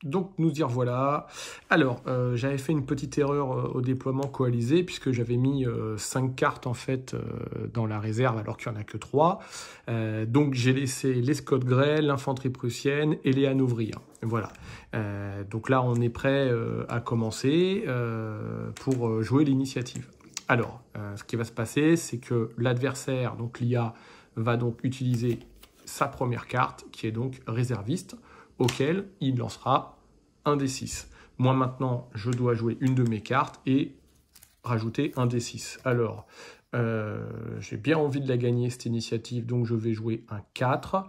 Donc nous y revoilà. Alors, j'avais fait une petite erreur au déploiement coalisé, puisque j'avais mis 5 cartes en fait dans la réserve, alors qu'il n'y en a que 3. Donc j'ai laissé les Scott Grey, l'infanterie prussienne et les hanovriens. Voilà. Donc là, on est prêt à commencer pour jouer l'initiative. Alors, ce qui va se passer, c'est que l'adversaire, donc l'IA, va donc utiliser sa première carte, qui est donc réserviste, auquel il lancera un D6. Moi, maintenant, je dois jouer une de mes cartes et rajouter un D6. Alors, j'ai bien envie de la gagner, cette initiative, donc je vais jouer un 4.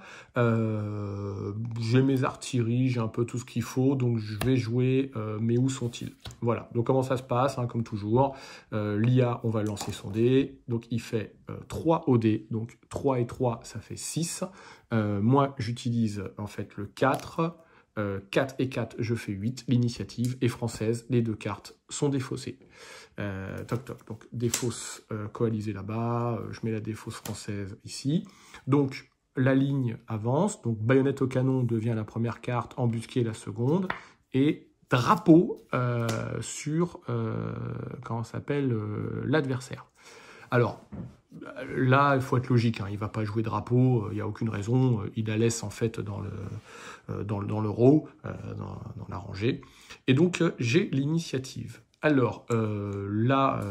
J'ai mes artilleries, j'ai un peu tout ce qu'il faut, donc je vais jouer, mais où sont-ils? Voilà, donc comment ça se passe, hein, comme toujours. L'IA, on va lancer son dé, donc il fait 3 au dé, donc 3 et 3, ça fait 6. Moi, j'utilise en fait le 4. 4 et 4, je fais 8. L'initiative est française, les deux cartes sont défaussées. Toc toc, donc défausse coalisée là-bas, je mets la défausse française ici. Donc la ligne avance, donc baïonnette au canon devient la première carte, embusquée la seconde, et drapeau sur, comment s'appelle, l'adversaire. Alors, là, il faut être logique, hein, il ne va pas jouer drapeau, il n'y a aucune raison, il la laisse en fait dans le row, dans la rangée. Et donc, j'ai l'initiative. Alors, là,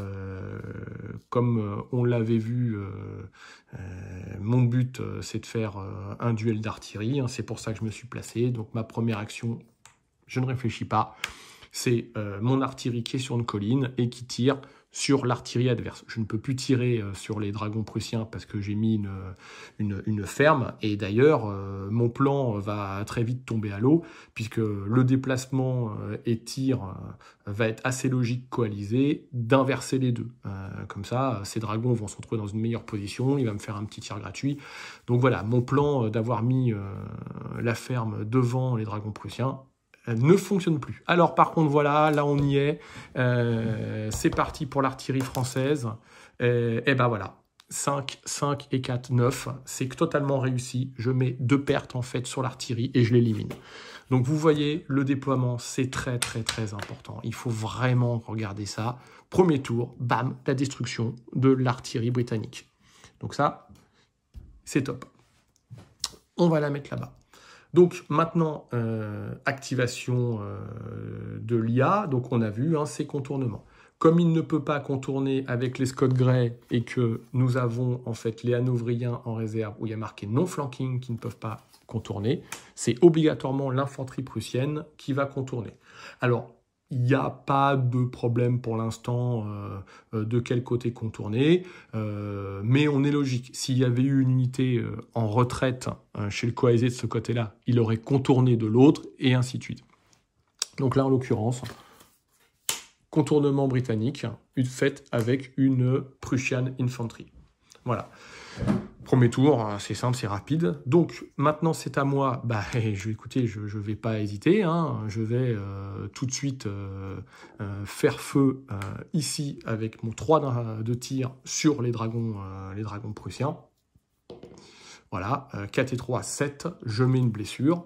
comme on l'avait vu, mon but, c'est de faire un duel d'artillerie, hein, c'est pour ça que je me suis placé. Donc, ma première action, je ne réfléchis pas, c'est mon artillerie qui est sur une colline et qui tire sur l'artillerie adverse. Je ne peux plus tirer sur les dragons prussiens parce que j'ai mis une ferme. Et d'ailleurs, mon plan va très vite tomber à l'eau puisque le déplacement et tir va être assez logique coalisé d'inverser les deux. Comme ça, ces dragons vont se retrouver dans une meilleure position. Il va me faire un petit tir gratuit. Donc voilà, mon plan d'avoir mis la ferme devant les dragons prussiens ne fonctionne plus. Alors par contre, voilà, là on y est. C'est parti pour l'artillerie française. Et ben voilà, 5, 5 et 4, 9. C'est totalement réussi. Je mets 2 pertes en fait sur l'artillerie et je l'élimine. Donc vous voyez, le déploiement, c'est très très très important. Il faut vraiment regarder ça. Premier tour, bam, la destruction de l'artillerie britannique. Donc ça, c'est top. On va la mettre là-bas. Donc maintenant, activation de l'IA, donc on a vu ces contournements. Comme il ne peut pas contourner avec les Scott Grey et que nous avons en fait les hanovriens en réserve où il y a marqué non flanking qui ne peuvent pas contourner, c'est obligatoirement l'infanterie prussienne qui va contourner. Alors, il n'y a pas de problème pour l'instant de quel côté contourner, mais on est logique. S'il y avait eu une unité en retraite chez le coalisé de ce côté-là, il aurait contourné de l'autre, et ainsi de suite. Donc là, en l'occurrence, contournement britannique, fait avec une Prussian Infantry. Voilà. Premier tour, c'est simple, c'est rapide. Donc, maintenant, c'est à moi. Écoutez, je ne vais pas hésiter. Je vais tout de suite faire feu ici avec mon 3 de tir sur les dragons prussiens. Voilà, 4 et 3, 7. Je mets une blessure.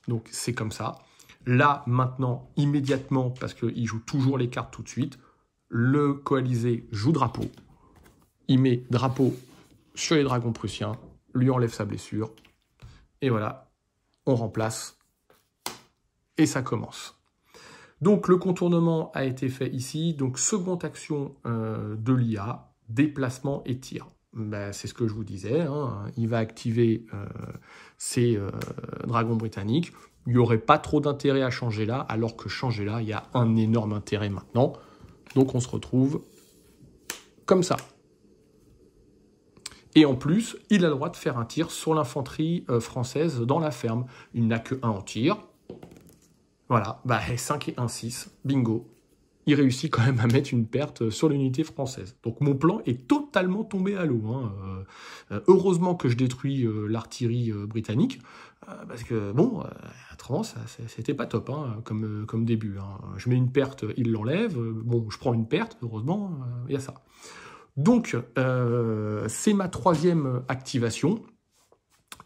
Donc, c'est comme ça. Là, maintenant, immédiatement, parce qu'il joue toujours les cartes tout de suite, le coalisé joue drapeau. Il met drapeau sur les dragons prussiens, lui enlève sa blessure, et voilà, on remplace, et ça commence. Donc le contournement a été fait ici, donc seconde action de l'IA, déplacement et tir. C'est ce que je vous disais, il va activer ses dragons britanniques, il n'y aurait pas trop d'intérêt à changer là, alors que changer là, il y a un énorme intérêt maintenant, donc on se retrouve comme ça. Et en plus, il a le droit de faire un tir sur l'infanterie française dans la ferme. Il n'a que 1 en tir. Voilà, 5 et 1, 6. Bingo. Il réussit quand même à mettre une perte sur l'unité française. Donc mon plan est totalement tombé à l'eau. Heureusement que je détruis l'artillerie britannique. Parce que, bon, autrement, c'était pas top comme début. Je mets une perte, il l'enlève. Bon, je prends une perte, heureusement, il y a ça. Donc, c'est ma 3e activation.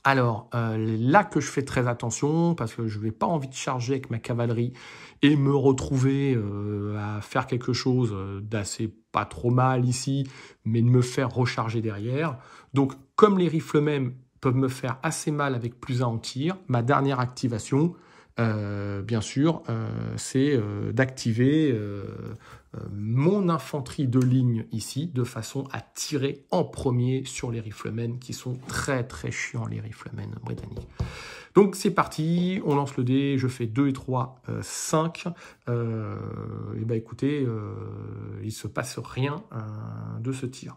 Alors, là que je fais très attention, parce que je n'ai pas envie de charger avec ma cavalerie et me retrouver à faire quelque chose d'assez pas trop mal ici, mais de me faire recharger derrière. Donc, comme les rifles même peuvent me faire assez mal avec plus 1 en tir, ma dernière activation, bien sûr, c'est d'activer mon infanterie de ligne ici, de façon à tirer en premier sur les riflemen, qui sont très très chiants, les riflemen britanniques. Donc c'est parti, on lance le dé, je fais 2 et 3, 5. Et ben écoutez, il ne se passe rien de ce tir.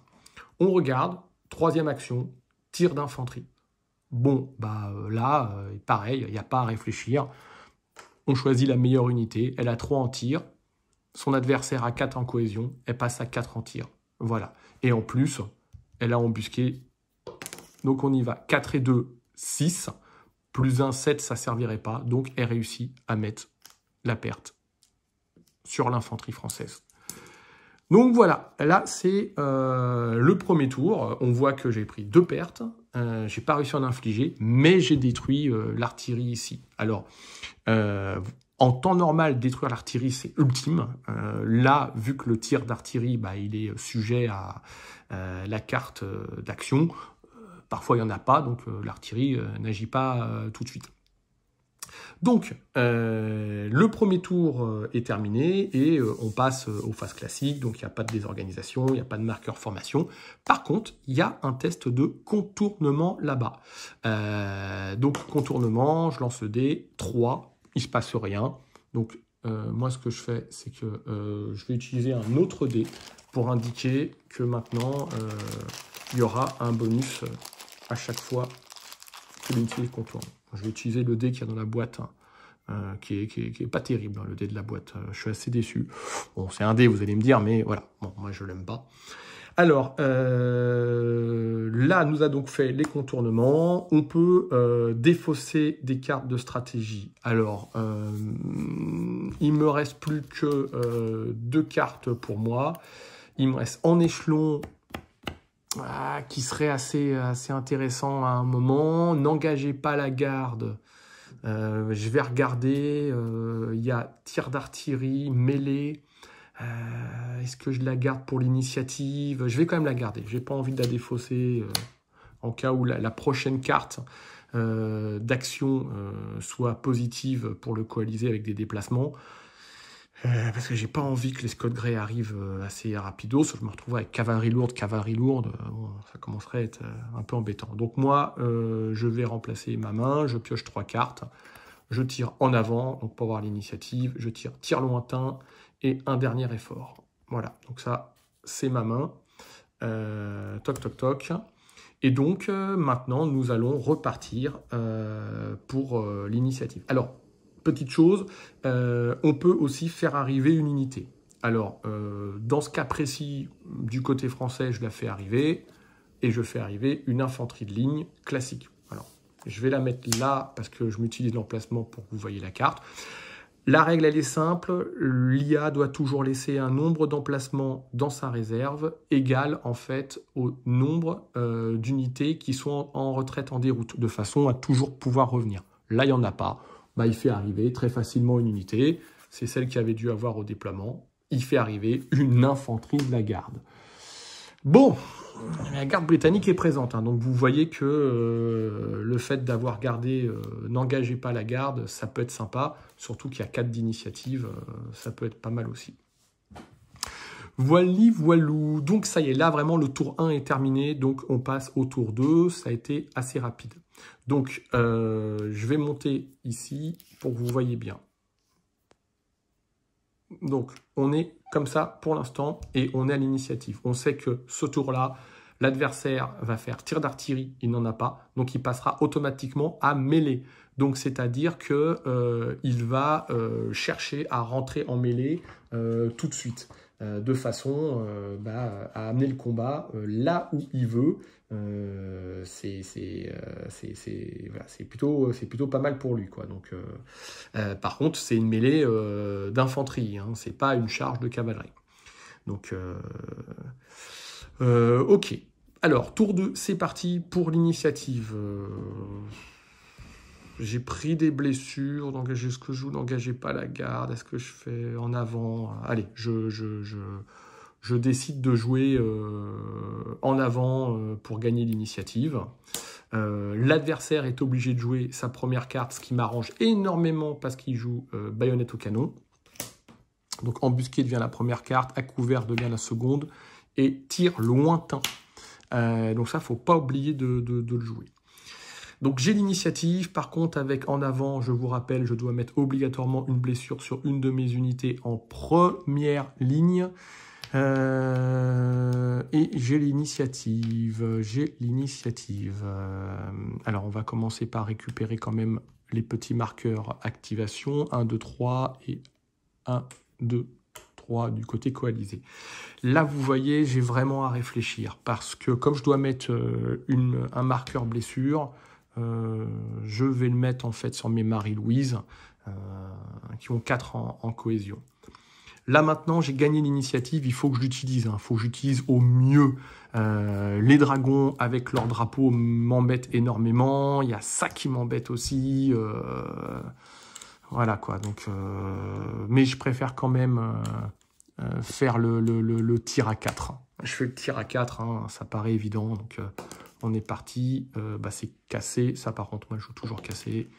On regarde, 3e action, tir d'infanterie. Bon, là, pareil, il n'y a pas à réfléchir. On choisit la meilleure unité, elle a 3 en tir, son adversaire a 4 en cohésion, elle passe à 4 en tir. Voilà. Et en plus, elle a embusqué. Donc on y va. 4 et 2, 6. Plus 1, 7, ça ne servirait pas. Donc elle réussit à mettre la perte sur l'infanterie française. Donc voilà, là c'est le premier tour. On voit que j'ai pris 2 pertes. J'ai pas réussi à en infliger, mais j'ai détruit l'artillerie ici. Alors, en temps normal, détruire l'artillerie, c'est ultime. Là, vu que le tir d'artillerie, il est sujet à la carte d'action, parfois il n'y en a pas, donc l'artillerie n'agit pas tout de suite. Donc, le premier tour est terminé et on passe aux phases classiques. Donc, il n'y a pas de désorganisation, il n'y a pas de marqueur formation. Par contre, il y a un test de contournement là-bas. Donc, contournement, je lance le dé, 3, il ne se passe rien. Donc, moi, ce que je fais, c'est que je vais utiliser un autre dé pour indiquer que maintenant, il y aura un bonus à chaque fois que l'unité contourne. Je vais utiliser le dé qu'il y a dans la boîte, qui est pas terrible, le dé de la boîte. Je suis assez déçu. Bon, c'est un dé, vous allez me dire, mais voilà. Bon, moi, je l'aime pas. Alors, là, nous a donc fait les contournements. On peut défausser des cartes de stratégie. Alors, il me reste plus que 2 cartes pour moi. Il me reste en échelon... qui serait assez intéressant à un moment. N'engagez pas la garde. Je vais regarder. Il y a tir d'artillerie, mêlée. Est-ce que je la garde pour l'initiative? Je vais quand même la garder. Je n'ai pas envie de la défausser en cas où la prochaine carte d'action soit positive pour le coaliser avec des déplacements. Parce que j'ai pas envie que les Scott Grey arrivent assez rapidos. Je me retrouve avec cavalerie lourde. Bon, ça commencerait à être un peu embêtant. Donc moi, je vais remplacer ma main. Je pioche 3 cartes. Je tire en avant, donc pour avoir l'initiative. Je tire tir lointain et un dernier effort. Voilà, donc ça, c'est ma main. Toc, toc, toc. Et donc, maintenant, nous allons repartir pour l'initiative. Alors, petite chose, on peut aussi faire arriver une unité. Alors, dans ce cas précis, du côté français, je la fais arriver et je fais arriver une infanterie de ligne classique. Alors, je vais la mettre là parce que je m'utilise l'emplacement pour que vous voyez la carte. La règle, elle est simple. L'IA doit toujours laisser un nombre d'emplacements dans sa réserve égal, en fait, au nombre d'unités qui sont en retraite en déroute, de façon à toujours pouvoir revenir. Là, il n'y en a pas. Il fait arriver très facilement une unité. C'est celle qui avait dû avoir au déploiement. Il fait arriver une infanterie de la garde. Bon, la garde britannique est présente. Donc, vous voyez que le fait d'avoir gardé « n'engagez pas la garde », ça peut être sympa. Surtout qu'il y a 4 d'initiative, ça peut être pas mal aussi. Voilou. Donc, ça y est, là, vraiment, le tour 1 est terminé. Donc, on passe au tour 2. Ça a été assez rapide. Donc, je vais monter ici pour que vous voyez bien. Donc, on est comme ça pour l'instant et on est à l'initiative. On sait que ce tour-là, l'adversaire va faire tir d'artillerie, il n'en a pas. Donc, il passera automatiquement à mêlée. Donc, c'est-à-dire qu'il va chercher à rentrer en mêlée tout de suite. De façon à amener le combat là où il veut. C'est plutôt pas mal pour lui, quoi. Donc, par contre, c'est une mêlée d'infanterie, hein, c'est pas une charge de cavalerie. Donc, ok. Alors, tour 2, c'est parti pour l'initiative. J'ai pris des blessures, d'engager ce que je joue, d'engager pas la garde. Est-ce que je fais en avant? Allez, je décide de jouer en avant pour gagner l'initiative. L'adversaire est obligé de jouer sa première carte, ce qui m'arrange énormément parce qu'il joue baïonnette au canon. Donc embusqué devient la première carte, à couvert devient la seconde, et tir lointain. Donc ça, faut pas oublier de le jouer. Donc j'ai l'initiative, par contre avec en avant, je vous rappelle, je dois mettre obligatoirement une blessure sur une de mes unités en première ligne. Et j'ai l'initiative, alors on va commencer par récupérer quand même les petits marqueurs activation, 1, 2, 3 et 1, 2, 3 du côté coalisé. Là, vous voyez, j'ai vraiment à réfléchir parce que comme je dois mettre un marqueur blessure, je vais le mettre en fait sur mes Marie-Louise qui ont 4 en cohésion. Là maintenant, j'ai gagné l'initiative, il faut que je l'utilise, il faut que j'utilise au mieux. Les dragons avec leur drapeau m'embêtent énormément, il y a ça qui m'embête aussi. Voilà quoi, donc, mais je préfère quand même faire le tir à 4. Je fais le tir à 4, hein, ça paraît évident, donc on est parti. C'est cassé, ça par contre, moi je joue toujours cassé.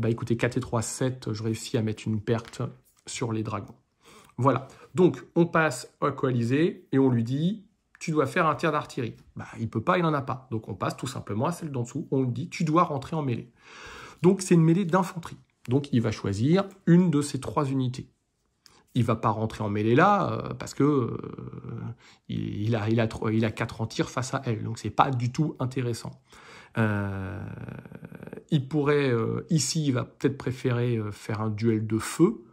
Écoutez, 4 et 3, 7, je réussis à mettre une perte sur les dragons. Voilà, donc on passe à coalisé et on lui dit tu dois faire un tir d'artillerie. Il peut pas, il n'en a pas. Donc on passe tout simplement à celle d'en dessous, on lui dit tu dois rentrer en mêlée. Donc c'est une mêlée d'infanterie. Donc il va choisir une de ces 3 unités. Il va pas rentrer en mêlée là parce que il a 4 en tir face à elle. Donc c'est pas du tout intéressant. Il pourrait ici, il va peut-être préférer faire un duel de feu.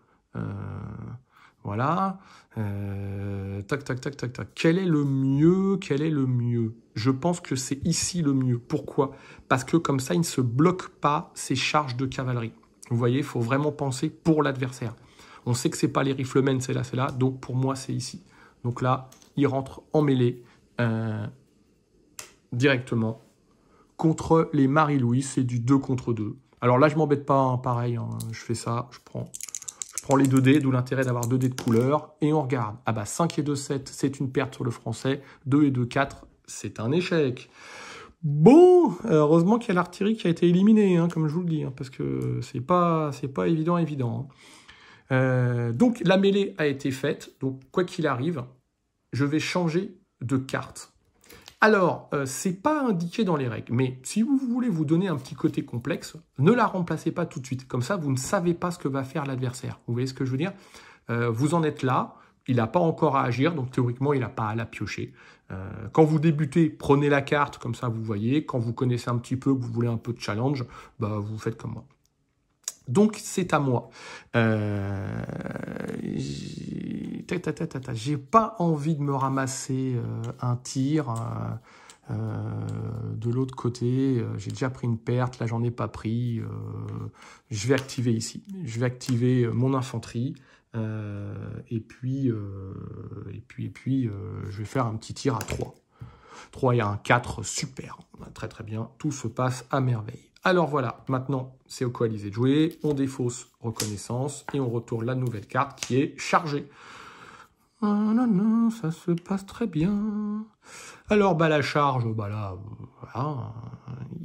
Voilà. Tac, tac, tac, tac, tac. Quel est le mieux? Je pense que c'est ici le mieux. Pourquoi? Parce que comme ça, il ne se bloque pas ses charges de cavalerie. Vous voyez, il faut vraiment penser pour l'adversaire. On sait que c'est pas les riflemen, c'est là. Donc pour moi, c'est ici. Donc là, il rentre en mêlée directement contre les Marie-Louise. C'est du 2 contre 2. Alors là, je m'embête pas, hein, pareil. Hein, je fais ça, je prends les 2 dés, d'où l'intérêt d'avoir 2 dés de couleur. Et on regarde. 5 et 2, 7, c'est une perte sur le français. 2 et 2, 4, c'est un échec. Bon, heureusement qu'il y a l'artillerie qui a été éliminée, hein, comme je vous le dis, hein, parce que c'est pas évident. Hein. Donc la mêlée a été faite, donc quoi qu'il arrive, je vais changer de carte. Alors, c'est pas indiqué dans les règles, mais si vous voulez vous donner un petit côté complexe, ne la remplacez pas tout de suite. Comme ça, vous ne savez pas ce que va faire l'adversaire. Vous voyez ce que je veux dire? Vous en êtes là, il n'a pas encore à agir, donc théoriquement, il n'a pas à la piocher. Quand vous débutez, prenez la carte, comme ça vous voyez. Quand vous connaissez un petit peu, que vous voulez un peu de challenge, vous faites comme moi. Donc, c'est à moi. J'ai pas envie de me ramasser un tir de l'autre côté. J'ai déjà pris une perte, là, j'en ai pas pris. Je vais activer ici. Je vais activer mon infanterie. Et puis, je vais faire un petit tir à 3. 3 et un 4, super. Très, très bien. Tout se passe à merveille. Alors voilà, maintenant, c'est au coalisé de jouer. On défausse reconnaissance et on retourne la nouvelle carte qui est chargée. Ah, non, ça se passe très bien. Alors, la charge, là, voilà.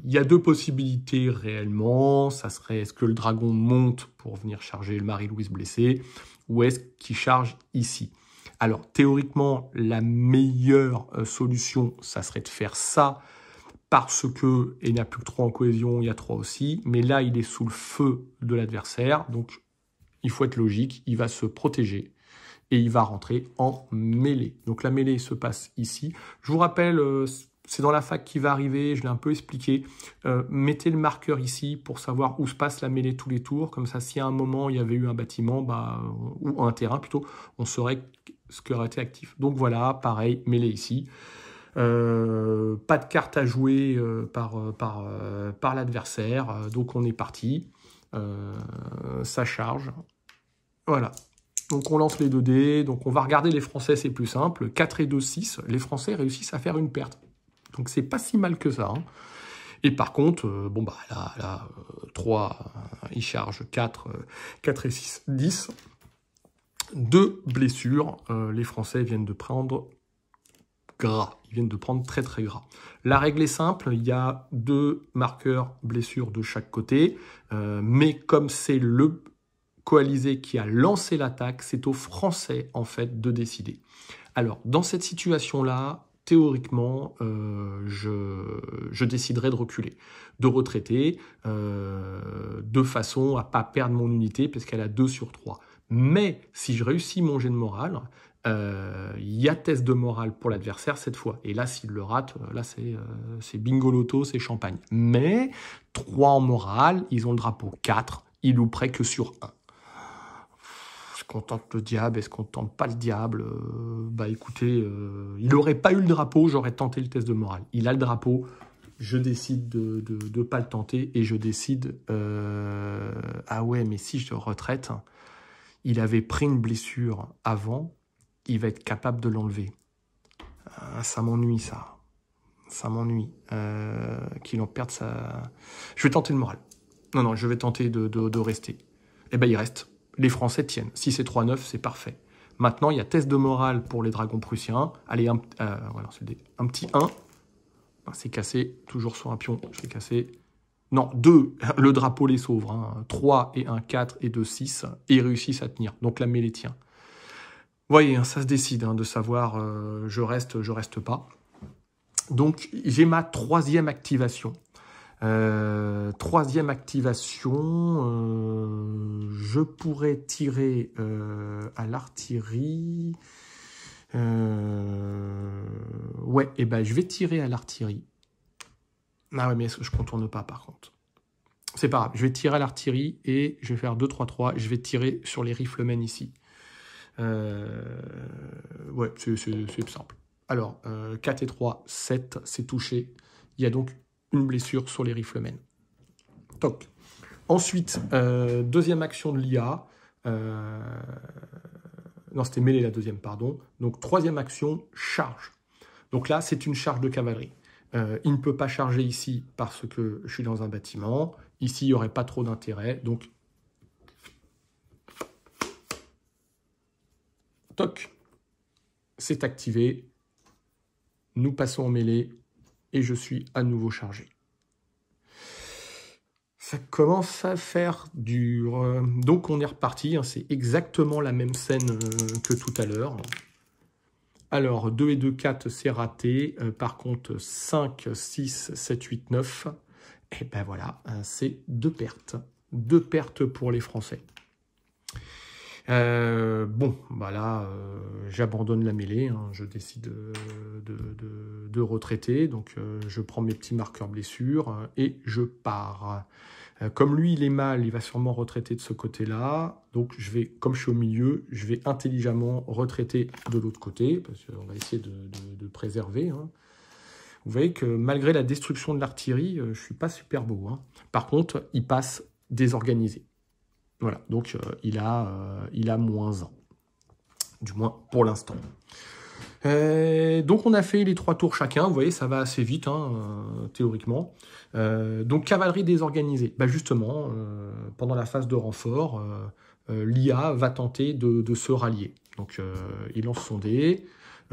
Il y a 2 possibilités réellement. Ça serait, est-ce que le dragon monte pour venir charger le Marie-Louise blessé ou est-ce qu'il charge ici? Alors, théoriquement, la meilleure solution, ça serait de faire ça parce que il n'y a plus que 3 en cohésion, il y a 3 aussi. Mais là, il est sous le feu de l'adversaire. Donc, il faut être logique. Il va se protéger et il va rentrer en mêlée. Donc, la mêlée se passe ici. Je vous rappelle, c'est dans la fac qui va arriver. Je l'ai un peu expliqué. Mettez le marqueur ici pour savoir où se passe la mêlée tous les tours. Comme ça, si à un moment, il y avait eu un bâtiment, ou un terrain plutôt, on saurait ce qui aurait été actif. Donc voilà, pareil, mêlée ici. Pas de carte à jouer par l'adversaire. Donc on est parti. Ça charge. Voilà. Donc on lance les 2 dés. Donc on va regarder les Français, c'est plus simple. 4 et 2, 6. Les Français réussissent à faire une perte. Donc c'est pas si mal que ça. Hein. Et par contre, bon bah là 3, il charge 4, 4 et 6, 10. 2 blessures. Les Français viennent de prendre gras. Ils viennent de prendre très très gras. La règle est simple, il y a 2 marqueurs blessures de chaque côté. Mais comme c'est le coalisé qui a lancé l'attaque, c'est aux Français en fait de décider. Alors, dans cette situation-là, théoriquement, je déciderai de reculer, de retraiter, de façon à ne pas perdre mon unité, parce qu'elle a 2 sur 3. Mais si je réussis mon jet de morale, il y a test de morale pour l'adversaire cette fois. Et là, s'il le rate, là, c'est bingo loto, c'est champagne. Mais 3 en morale, ils ont le drapeau. 4, ils louperaient que sur 1. Est-ce qu'on tente le diable? Est-ce qu'on tente pas le diable? Bah écoutez, il n'aurait pas eu le drapeau, j'aurais tenté le test de morale. Il a le drapeau, je décide de ne pas le tenter et je décide... Ah ouais, mais si je retraite, il avait pris une blessure avant, il va être capable de l'enlever. Ça m'ennuie, ça. Ça m'ennuie. Qu'il en perde sa... Je vais tenter le moral. Non, je vais tenter de rester. Eh ben, il reste. Les Français tiennent. Si c'est 3-9, c'est parfait. Maintenant, il y a test de morale pour les dragons prussiens. Allez, voilà, un petit 1. C'est cassé. Toujours sur un pion. Je vais casser. Non, 2. Le drapeau les sauve. Hein. 3 et 1, 4 et 2, 6. Et ils réussissent à tenir. Donc la mêlée tient. Vous voyez, hein, ça se décide de savoir je reste pas. Donc, j'ai ma 3e activation. Troisième activation, je pourrais tirer à l'artillerie. Ouais, et ben je vais tirer à l'artillerie. Ah ouais, mais je contourne pas par contre. C'est pas grave, je vais tirer à l'artillerie et je vais faire 2-3-3. Je vais tirer sur les riflemen ici. Ouais, c'est simple. Alors, 4 et 3, 7, c'est touché. Il y a donc une blessure sur les riflemen. Toc. Ensuite, deuxième action de l'IA. Non, c'était mêlée la deuxième, pardon. Donc, troisième action, charge. Donc là, c'est une charge de cavalerie. Il ne peut pas charger ici parce que je suis dans un bâtiment. Ici, il n'y aurait pas trop d'intérêt. Donc, toc, c'est activé. Nous passons en mêlée et je suis à nouveau chargé. Ça commence à faire dur. Donc on est reparti, hein, c'est exactement la même scène que tout à l'heure. Alors 2 et 2, 4, c'est raté. Par contre 5, 6, 7, 8, 9. Et ben voilà, c'est 2 pertes. 2 pertes pour les Français. Bon, bah là, j'abandonne la mêlée, hein, je décide de retraiter, donc je prends mes petits marqueurs blessures et je pars. Comme lui, il est mal, il va sûrement retraiter de ce côté-là, donc je vais, comme je suis au milieu, je vais intelligemment retraiter de l'autre côté, parce qu'on va essayer de préserver. Hein. Vous voyez que malgré la destruction de l'artillerie, je ne suis pas super beau. Hein. Par contre, il passe désorganisé. Voilà, donc il a -1, du moins pour l'instant. Donc on a fait les 3 tours chacun, vous voyez, ça va assez vite, hein, théoriquement. Donc cavalerie désorganisée, bah, justement, pendant la phase de renfort, l'IA va tenter de se rallier. Donc il lance son dé,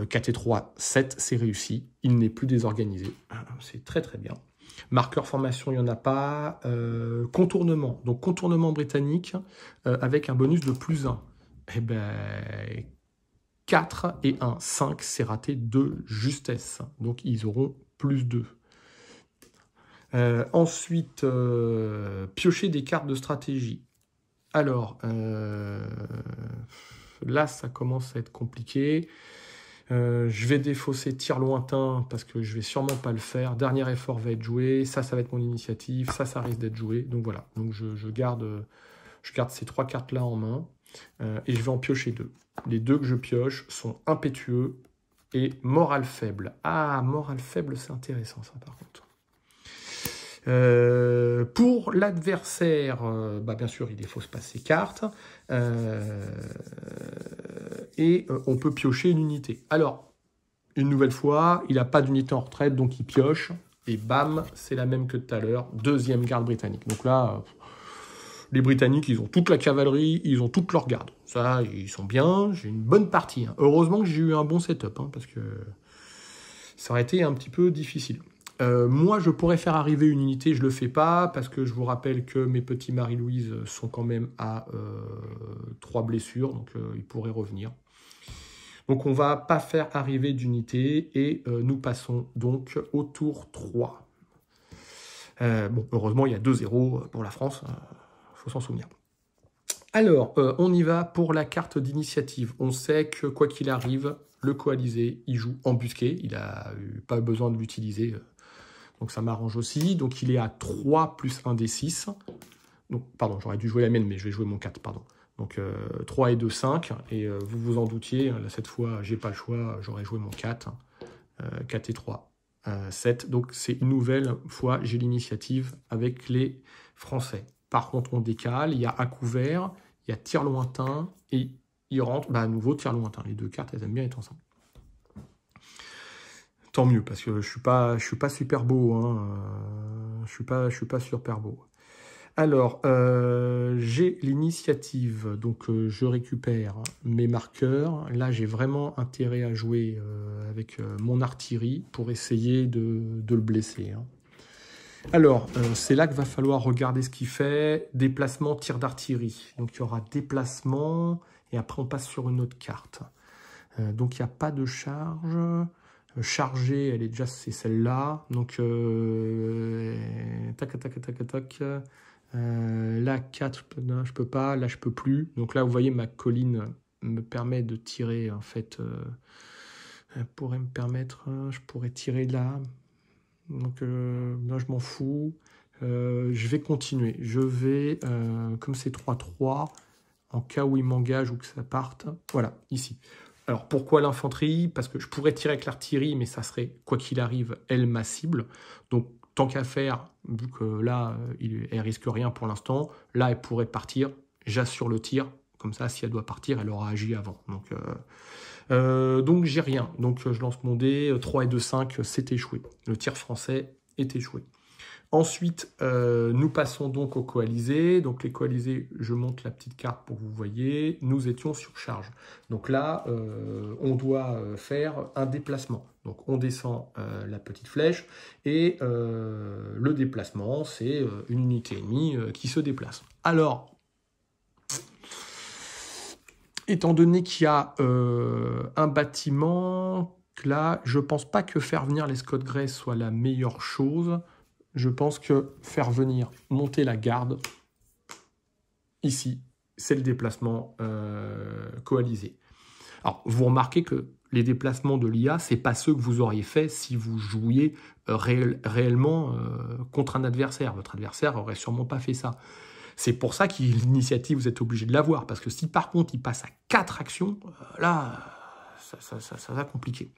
4 et 3, 7, c'est réussi, il n'est plus désorganisé, c'est très très bien. Marqueur formation, il n'y en a pas. Contournement. Donc, contournement britannique avec un bonus de +1. Eh ben, 4 et 1, 5, c'est raté de justesse. Donc, ils auront +2. Ensuite, piocher des cartes de stratégie. Alors, là, ça commence à être compliqué. Je vais défausser tir lointain parce que je vais sûrement pas le faire. Dernier effort va être joué. Ça va être mon initiative. Ça risque d'être joué. Donc voilà. Donc je garde ces 3 cartes-là en main et je vais en piocher 2. Les 2 que je pioche sont impétueux et morale faible. Ah, morale faible, c'est intéressant ça par contre. Pour l'adversaire, bah bien sûr, il défausse pas ses cartes. Et on peut piocher une unité. Alors, une nouvelle fois, il n'a pas d'unité en retraite, donc il pioche. Et bam, c'est la même que tout à l'heure. Deuxième garde britannique. Donc là, les Britanniques, ils ont toute la cavalerie, ils ont toute leur garde. Ça, ils sont bien. J'ai une bonne partie. Hein. Heureusement que j'ai eu un bon setup, hein, parce que ça aurait été un petit peu difficile. Moi, je pourrais faire arriver une unité, je ne le fais pas, parce que je vous rappelle que mes petits Marie-Louise sont quand même à 3 blessures, donc ils pourraient revenir. Donc on ne va pas faire arriver d'unité, et nous passons donc au tour 3. Bon, heureusement, il y a 2-0 pour la France, faut s'en souvenir. Alors, on y va pour la carte d'initiative. On sait que, quoi qu'il arrive, le coalisé, il joue embusqué, il n'a pas besoin de l'utiliser, donc ça m'arrange aussi. Donc il est à 3 plus 1 des 6. Donc, pardon, j'aurais dû jouer la mienne, mais je vais jouer mon 4, pardon. Donc 3 et 2, 5. Et vous vous en doutiez, là, cette fois, j'ai pas le choix, j'aurais joué mon 4. 4 et 3, 7. Donc c'est une nouvelle fois, j'ai l'initiative avec les Français. Par contre, on décale, il y a à couvert, il y a tir lointain, et il rentre, bah, à nouveau tir lointain. Les deux cartes, elles aiment bien être ensemble. Tant mieux, parce que je suis pas super beau, hein. Je suis pas super beau. Alors, j'ai l'initiative, donc je récupère mes marqueurs. Là, j'ai vraiment intérêt à jouer avec mon artillerie pour essayer de le blesser. Hein. Alors, c'est là qu'il va falloir regarder ce qu'il fait. Déplacement, tir d'artillerie. Donc, il y aura déplacement, et après, on passe sur une autre carte. Donc, il n'y a pas de charge. Chargée, elle est déjà, c'est celle-là. Donc, tac, tac, tac, tac. Là, 4, je peux pas. Là, je peux plus. Donc là, vous voyez, ma colline me permet de tirer, en fait. Elle pourrait me permettre, je pourrais tirer là. Donc là, je m'en fous. Je vais continuer. Je vais, comme c'est 3-3, en cas où il m'engage ou que ça parte. Voilà, ici. Alors, pourquoi l'infanterie? Parce que je pourrais tirer avec l'artillerie, mais ça serait, quoi qu'il arrive, elle ma cible. Donc, tant qu'à faire, vu que là, elle risque rien pour l'instant, là, elle pourrait partir. J'assure le tir. Comme ça, si elle doit partir, elle aura agi avant. Donc j'ai rien. Donc, je lance mon dé. 3 et 2, 5, c'est échoué. Le tir français est échoué. Ensuite, nous passons donc aux coalisés. Donc les coalisés, je monte la petite carte pour que vous voyez. Nous étions sur charge. Donc là, on doit faire un déplacement. Donc on descend la petite flèche et le déplacement, c'est une unité ennemie qui se déplace. Alors, étant donné qu'il y a un bâtiment, là, je ne pense pas que faire venir les Scott Grey soit la meilleure chose. Je pense que faire venir, monter la garde, ici, c'est le déplacement coalisé. Alors, vous remarquez que les déplacements de l'IA, ce n'est pas ceux que vous auriez fait si vous jouiez réellement contre un adversaire. Votre adversaire n'aurait sûrement pas fait ça. C'est pour ça que l'initiative, vous êtes obligé de l'avoir. Parce que si par contre, il passe à 4 actions, là, ça va compliquer.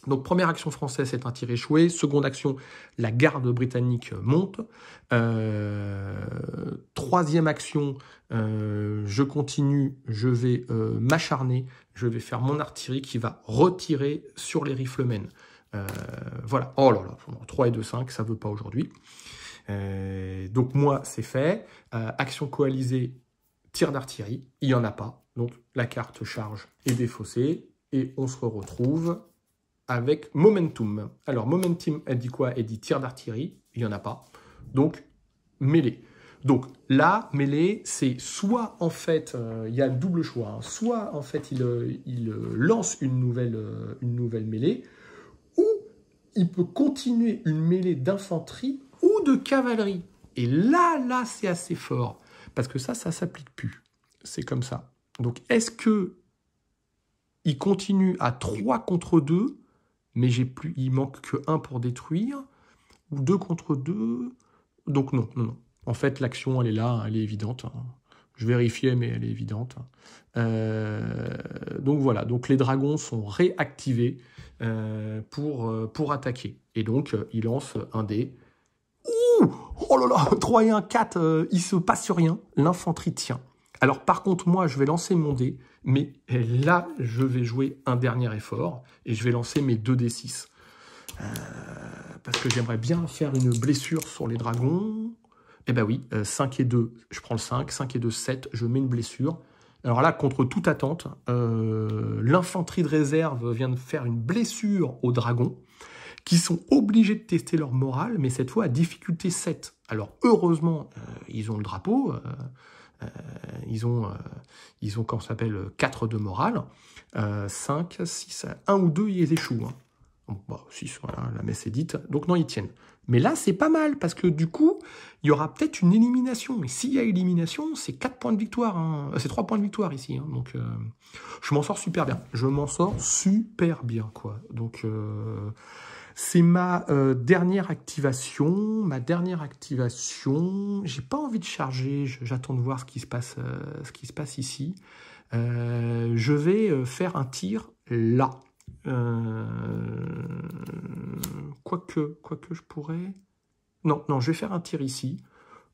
Donc, première action française, c'est un tir échoué. Seconde action, la garde britannique monte. Troisième action, je continue, je vais m'acharner. Je vais faire mon artillerie qui va retirer sur les riflemen. Voilà. Oh là là, 3 et 2, 5, ça ne veut pas aujourd'hui. Donc, moi, c'est fait. Action coalisée, tir d'artillerie. Il n'y en a pas. Donc, la carte charge est défaussée. Et on se retrouve avec Momentum. Alors, Momentum, elle dit quoi? Elle dit tir d'artillerie, il n'y en a pas. Donc, mêlée. Donc, là, mêlée, c'est soit, en fait, il y a le double choix. Hein. Soit, en fait, il lance une nouvelle mêlée, ou il peut continuer une mêlée d'infanterie ou de cavalerie. Et là, c'est assez fort. Parce que ça s'applique plus. C'est comme ça. Donc, est-ce que il continue à 3 contre 2, mais il manque que 1 pour détruire, ou 2 contre 2. Donc non. En fait, l'action, elle est là, elle est évidente. Je vérifiais, mais elle est évidente. Donc voilà, donc les dragons sont réactivés pour attaquer. Et donc, il lance un dé. Ouh, oh là là, 3 et 1, 4, il se passe sur rien. L'infanterie tient. Alors, par contre, moi, je vais lancer mon dé, mais là, je vais jouer un dernier effort, et je vais lancer mes 2d6. Parce que j'aimerais bien faire une blessure sur les dragons. Eh ben oui, 5 et 2, je prends le 5, 5 et 2, 7, je mets une blessure. Alors là, contre toute attente, l'infanterie de réserve vient de faire une blessure aux dragons, qui sont obligés de tester leur morale, mais cette fois à difficulté 7. Alors heureusement, ils ont le drapeau, ils ont comment ça s'appelle, 4 de morale, 5, 6, 1 ou 2, ils échouent. Hein. Bon, bah, 6, voilà, la messe est dite, donc non, ils tiennent. Mais là, c'est pas mal, parce que du coup, il y aura peut-être une élimination. Et s'il y a élimination, c'est 4 points de victoire. Hein. C'est 3 points de victoire ici. Hein. Donc, je m'en sors super bien. Je m'en sors super bien, quoi. Donc, c'est ma dernière activation. Ma dernière activation, j'ai pas envie de charger. J'attends de voir ce qui se passe ici. Je vais faire un tir là. Quoique je pourrais... Non, je vais faire un tir ici.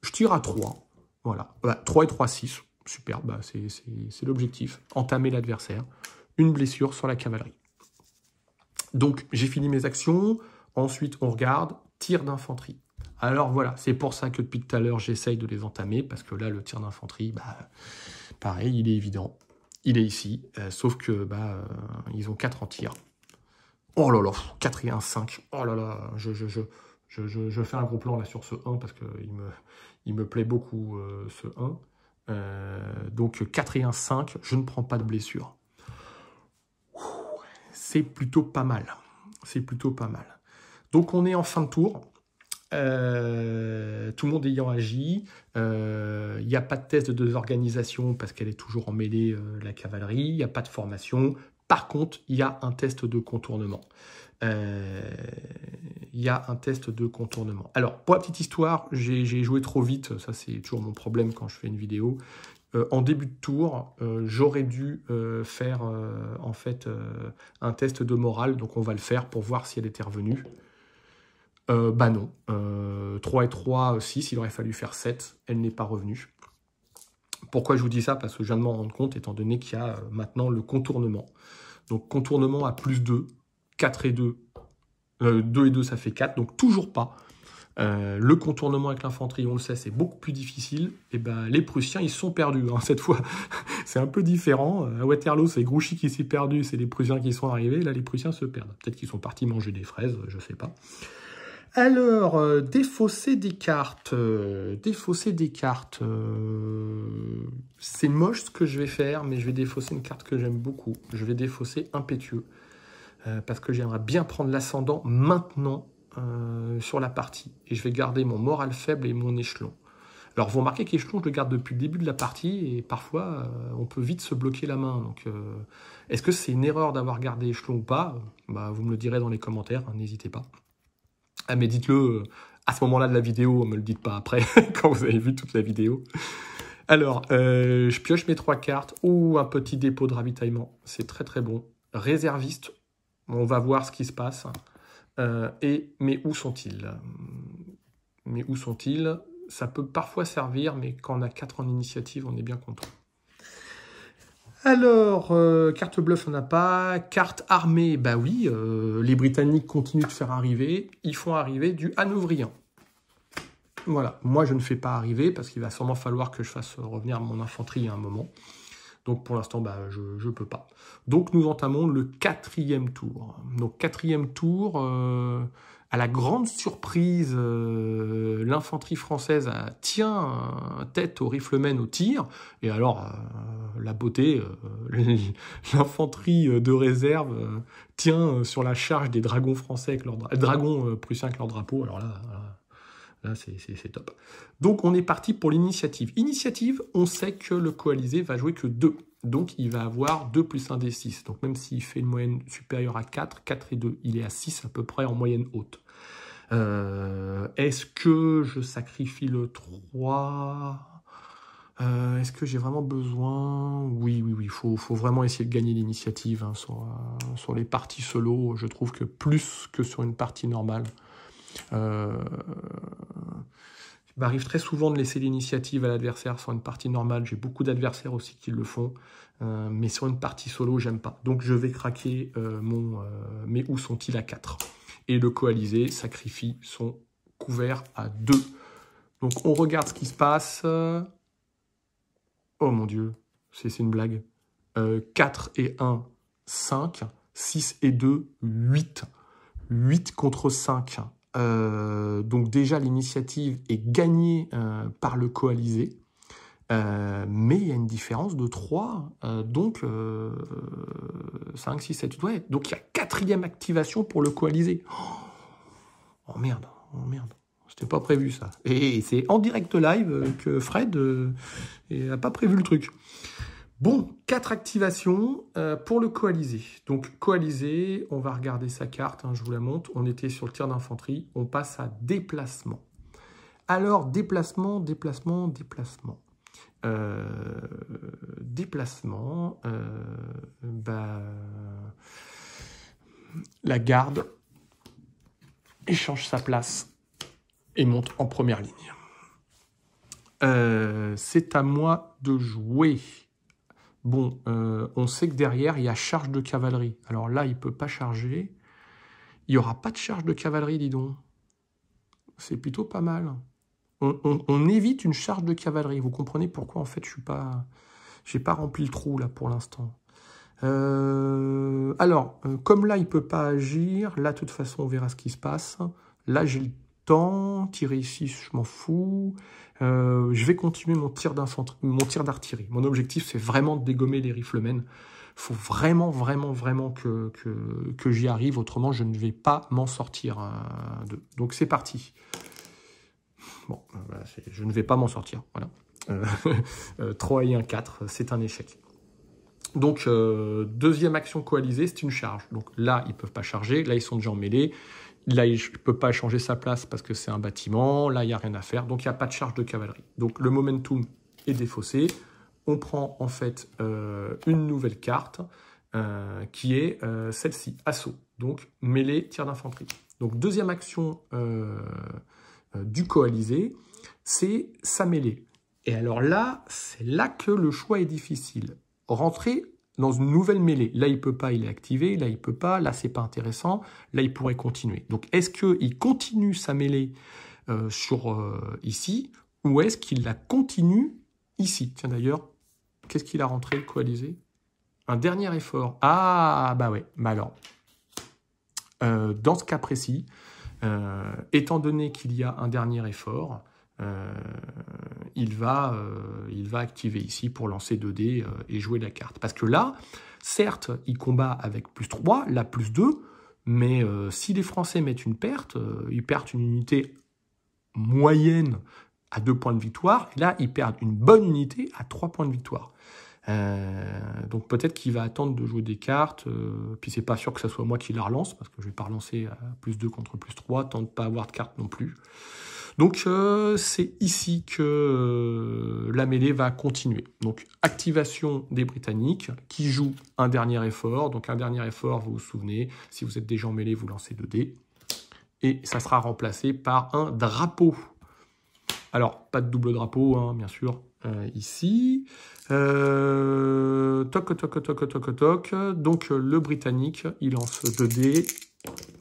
Je tire à 3. Voilà. 3 et 3, 6. Super, c'est l'objectif. Entamer l'adversaire. Une blessure sur la cavalerie. Donc, j'ai fini mes actions. Ensuite, on regarde. Tir d'infanterie. Alors voilà, c'est pour ça que depuis tout à l'heure, j'essaye de les entamer. Parce que là, le tir d'infanterie, pareil, il est évident. Il est ici, sauf que ils ont 4 en tir. Oh là là, 4 et 1, 5. Oh là là, je fais un gros plan là sur ce 1 parce qu'il me plaît beaucoup ce 1. Donc 4 et 1, 5, je ne prends pas de blessure. C'est plutôt pas mal. C'est plutôt pas mal. Donc on est en fin de tour. Tout le monde ayant agi, il n'y a pas de test de désorganisation parce qu'elle est toujours en mêlée, la cavalerie, il n'y a pas de formation. Par contre, il y a un test de contournement. Alors, pour la petite histoire, j'ai joué trop vite, ça c'est toujours mon problème quand je fais une vidéo. En début de tour, j'aurais dû faire en fait un test de morale, donc on va le faire pour voir si elle était revenue. Non. 3 et 3, 6, il aurait fallu faire 7. Elle n'est pas revenue. Pourquoi je vous dis ça? Parce que je viens de m'en rendre compte, étant donné qu'il y a maintenant le contournement. Donc, contournement à plus 2, 4 et 2. 2 et 2, ça fait 4, donc toujours pas. Le contournement avec l'infanterie, on le sait, c'est beaucoup plus difficile. Et les Prussiens, ils sont perdus. Hein, cette fois, c'est un peu différent. À Waterloo, c'est Grouchy qui s'est perdu, c'est les Prussiens qui sont arrivés. Là, les Prussiens se perdent. Peut-être qu'ils sont partis manger des fraises, je sais pas. Alors, défausser des cartes. C'est moche ce que je vais faire, mais je vais défausser une carte que j'aime beaucoup. Je vais défausser Impétueux. Parce que j'aimerais bien prendre l'ascendant maintenant sur la partie. Et je vais garder mon moral faible et mon échelon. Alors, vous remarquez que l'échelon, je le garde depuis le début de la partie, et parfois, on peut vite se bloquer la main. Donc, est-ce que c'est une erreur d'avoir gardé échelon ou pas? Vous me le direz dans les commentaires, hein, n'hésitez pas. Mais dites-le à ce moment-là de la vidéo, ne me le dites pas après, quand vous avez vu toute la vidéo. Alors, je pioche mes 3 cartes. Un petit dépôt de ravitaillement, c'est très très bon. Réserviste, on va voir ce qui se passe. Mais où sont-ils? Ça peut parfois servir, mais quand on a 4 en initiative, on est bien content. Alors, carte bluff, on n'a pas. Carte armée, oui, les Britanniques continuent de faire arriver. Ils font arriver du Hanovrian. Voilà, moi je ne fais pas arriver parce qu'il va sûrement falloir que je fasse revenir mon infanterie à un moment. Donc pour l'instant, je ne peux pas. Donc nous entamons le 4e tour. Donc 4e tour, à la grande surprise, l'infanterie française tient tête au riflemen au tir. Et alors, la beauté, l'infanterie de réserve tient sur la charge des dragons français, avec dragons prussiens avec leur drapeau. Alors là, c'est top. Donc, on est parti pour l'initiative. Initiative, on sait que le coalisé va jouer que 2. Donc, il va avoir 2 plus 1 des 6. Donc, même s'il fait une moyenne supérieure à 4, 4 et 2, il est à 6 à peu près en moyenne haute. Est-ce que je sacrifie le 3 ? Est-ce que j'ai vraiment besoin? Oui, il faut vraiment essayer de gagner l'initiative hein, sur les parties solo. Je trouve que plus que sur une partie normale. Il m'arrive très souvent de laisser l'initiative à l'adversaire sur une partie normale. J'ai beaucoup d'adversaires aussi qui le font. Mais sur une partie solo, j'aime pas. Donc je vais craquer mes où sont-ils à 4. Et le coalisé sacrifie son couvert à 2. Donc on regarde ce qui se passe. Oh mon Dieu, c'est une blague. 4 et 1, 5. 6 et 2, 8. 8 contre 5. Donc déjà, l'initiative est gagnée par le coalisé. Mais il y a une différence de 3. Donc 5, 6, 7, 8. Ouais, donc il y a 4e activation pour le coalisé. Oh merde, oh merde. C'était pas prévu ça. Et c'est en direct live que Fred n'a pas prévu le truc. Bon, 4 activations pour le coalisé. Donc, coalisé, on va regarder sa carte, hein, je vous la montre. On était sur le tir d'infanterie, on passe à déplacement. Alors, déplacement. La garde échange sa place et monte en première ligne. C'est à moi de jouer. Bon, on sait que derrière, il y a charge de cavalerie. Alors là, il ne peut pas charger. Il n'y aura pas de charge de cavalerie, dis donc. C'est plutôt pas mal. On évite une charge de cavalerie. Vous comprenez pourquoi, en fait, je n'ai pas rempli le trou, là, pour l'instant. Alors, comme là, il ne peut pas agir, là, de toute façon, on verra ce qui se passe. Là, j'ai le temps. Tirer ici, je m'en fous. Je vais continuer mon tir d'artillerie. Mon objectif, c'est vraiment de dégommer les riflemen. Il faut vraiment que j'y arrive. Autrement, je ne vais pas m'en sortir. Donc, c'est parti. Bon, voilà, je ne vais pas m'en sortir. Voilà. 3 et 1, 4, c'est un échec. Donc, deuxième action coalisée, c'est une charge. Donc là, ils ne peuvent pas charger. Là, ils sont déjà en mêlée. Là, il ne peut pas changer sa place parce que c'est un bâtiment. Là, il n'y a rien à faire. Donc, il n'y a pas de charge de cavalerie. Donc, le momentum est défaussé. On prend en fait une nouvelle carte qui est celle-ci, assaut. Donc, mêlée, tir d'infanterie. Donc, deuxième action du coalisé, c'est sa mêlée. Et alors là, c'est là que le choix est difficile. Rentrer dans une nouvelle mêlée. Là, il ne peut pas, il est activé. Là, il ne peut pas. Là, ce n'est pas intéressant. Là, il pourrait continuer. Donc, est-ce qu'il continue sa mêlée ici ou est-ce qu'il la continue ici? Tiens, d'ailleurs, qu'est-ce qu'il a rentré, le coalisé? Un dernier effort. Ah, bah ouais. Bah alors, dans ce cas précis, étant donné qu'il y a un dernier effort, il va activer ici pour lancer 2 dés et jouer la carte. Parce que là, certes, il combat avec +3, là +2, mais si les Français mettent une perte, ils perdent une unité moyenne à 2 points de victoire, et là, ils perdent une bonne unité à 3 points de victoire. Donc peut-être qu'il va attendre de jouer des cartes, puis c'est pas sûr que ce soit moi qui la relance, parce que je vais pas relancer à +2 contre +3, tant de pas avoir de cartes non plus. Donc c'est ici que la mêlée va continuer. Donc activation des Britanniques qui jouent un dernier effort. Donc un dernier effort, vous vous souvenez, si vous êtes déjà en mêlée, vous lancez 2 dés. Et ça sera remplacé par un drapeau. Alors, pas de double drapeau, hein, bien sûr, ici. Toc, toc, toc, toc, toc. Donc le Britannique, il lance 2 dés.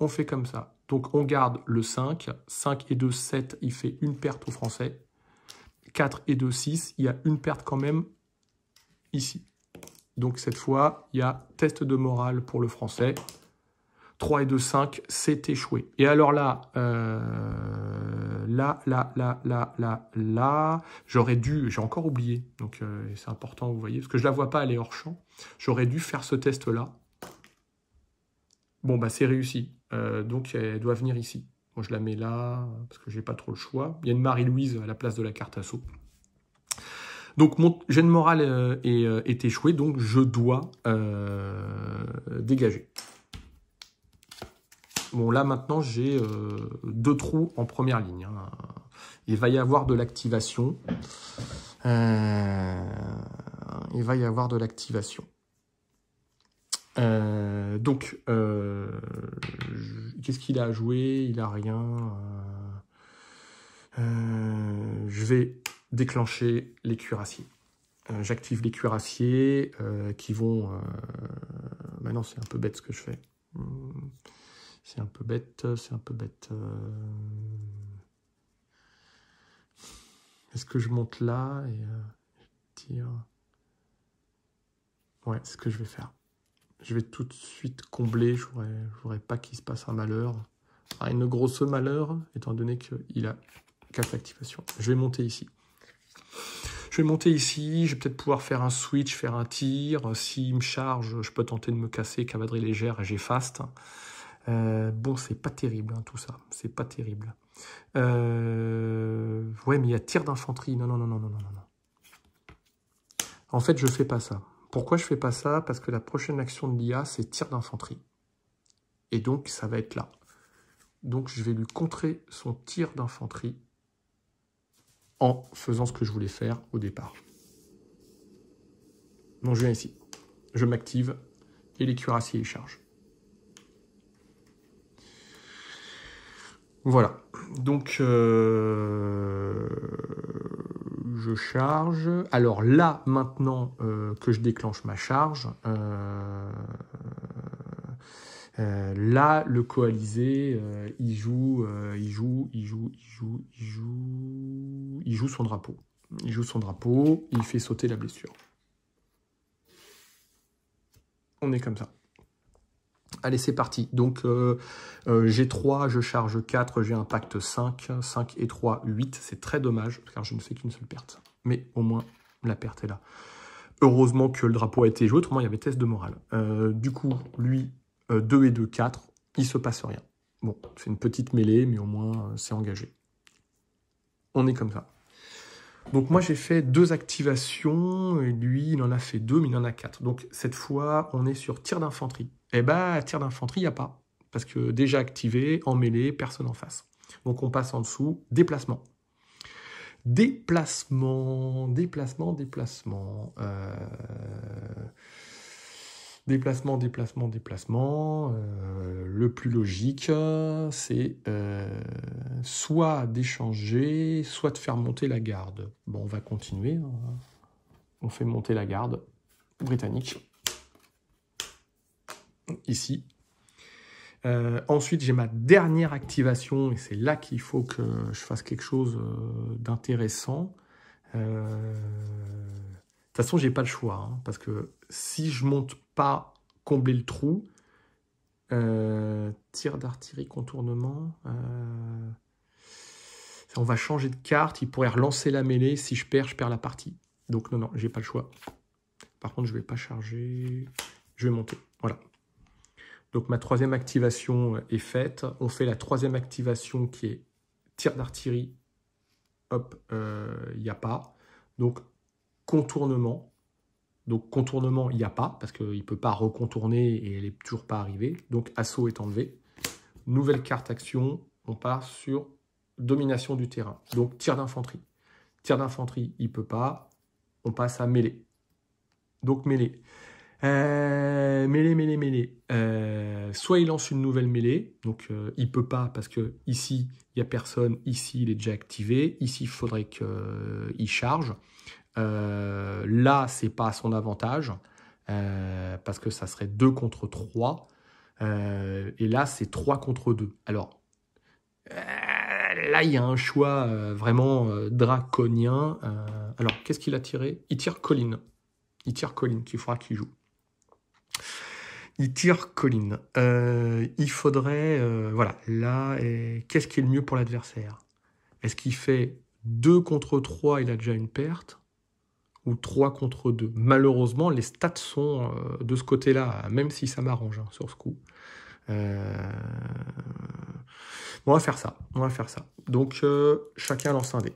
On fait comme ça. Donc, on garde le 5. 5 et 2, 7, il fait une perte aux Français. 4 et 2, 6, il y a une perte quand même ici. Donc, cette fois, il y a test de morale pour le Français. 3 et 2, 5, c'est échoué. Et alors là, j'aurais dû, j'ai encore oublié, donc c'est important, vous voyez, parce que je la vois pas, elle est hors champ. J'aurais dû faire ce test-là. Bon, bah c'est réussi. Donc, elle doit venir ici. Moi, je la mets là, parce que j'ai pas trop le choix. Il y a une Marie-Louise à la place de la carte assaut. Donc, mon jet de morale est échoué, donc je dois dégager. Bon, là, maintenant, j'ai 2 trous en première ligne. Hein. Il va y avoir de l'activation. Donc, qu'est-ce qu'il a à jouer? Il a rien. je vais déclencher les cuirassiers. J'active les cuirassiers qui vont... Maintenant, c'est un peu bête ce que je fais. C'est un peu bête, c'est un peu bête. Est-ce que je monte là et je tire? Ouais, c'est ce que je vais faire. Je vais tout de suite combler, je voudrais pas qu'il se passe un malheur. Une grosse malheur, étant donné qu'il a 4 activations. Je vais monter ici. Je vais monter ici, je vais peut-être pouvoir faire un switch, faire un tir. S'il me charge, je peux tenter de me casser, cavalerie légère, et j'ai fast. Bon, c'est pas terrible, hein, tout ça. C'est pas terrible. Ouais, mais il y a tir d'infanterie. Non, non, non, non, non, non, non. En fait, je fais pas ça. Pourquoi je fais pas ça? Parce que la prochaine action de l'IA, c'est tir d'infanterie. Et donc, ça va être là. Donc, je vais lui contrer son tir d'infanterie en faisant ce que je voulais faire au départ. Donc, je viens ici. Je m'active et les cuirassiers y chargent. Voilà. Donc, je charge. Alors là, maintenant que je déclenche ma charge, là, le coalisé, il joue son drapeau. Il joue son drapeau, il fait sauter la blessure. On est comme ça. Allez, c'est parti. Donc, j'ai 3, je charge 4, j'ai impact 5. 5 et 3, 8. C'est très dommage, car je ne fais qu'une seule perte. Mais au moins, la perte est là. Heureusement que le drapeau a été joué, autrement il y avait test de morale. Du coup, lui, 2 et 2, 4, il ne se passe rien. Bon, c'est une petite mêlée, mais au moins, c'est engagé. On est comme ça. Donc moi, j'ai fait 2 activations, et lui, il en a fait 2, mais il en a 4. Donc cette fois, on est sur tir d'infanterie. Eh bien, tir d'infanterie, il n'y a pas. Parce que déjà activé, en mêlée, personne en face. Donc on passe en dessous, déplacement. Déplacement. Déplacement. Le plus logique, c'est soit d'échanger, soit de faire monter la garde. Bon, on va continuer. Hein. On fait monter la garde britannique. Ici. Ensuite, j'ai ma dernière activation, et c'est là qu'il faut que je fasse quelque chose d'intéressant. De toute façon, j'ai pas le choix, hein, parce que si je monte pas combler le trou, tir d'artillerie, contournement, on va changer de carte, il pourrait relancer la mêlée, si je perds la partie. Donc non, non, j'ai pas le choix. Par contre, je vais pas charger, je vais monter, voilà. Donc ma 3e activation est faite. On fait la 3e activation qui est tir d'artillerie. Hop, il n'y a pas. Donc contournement. Donc contournement, il n'y a pas, parce qu'il ne peut pas recontourner et elle n'est toujours pas arrivée. Donc assaut est enlevé. Nouvelle carte action, on part sur domination du terrain. Donc tir d'infanterie. Tir d'infanterie, il ne peut pas. On passe à mêlée. Donc mêlée. Mêlée. Soit il lance une nouvelle mêlée, donc il peut pas parce que ici il n'y a personne, ici il est déjà activé, ici il faudrait qu'il charge. Là c'est pas à son avantage parce que ça serait 2 contre 3 et là c'est 3 contre 2. Alors là il y a un choix vraiment draconien. Alors qu'est-ce qu'il a tiré? Il tire Colline. Il tire Colline qu'il faudra qu'il joue. Il tire Colline. Il faudrait... voilà, là, qu'est-ce qui est le mieux pour l'adversaire? Est-ce qu'il fait 2 contre 3, il a déjà une perte? Ou 3 contre 2? Malheureusement, les stats sont de ce côté-là, même si ça m'arrange hein, sur ce coup. Bon, on va faire ça. Donc, chacun lance un dé.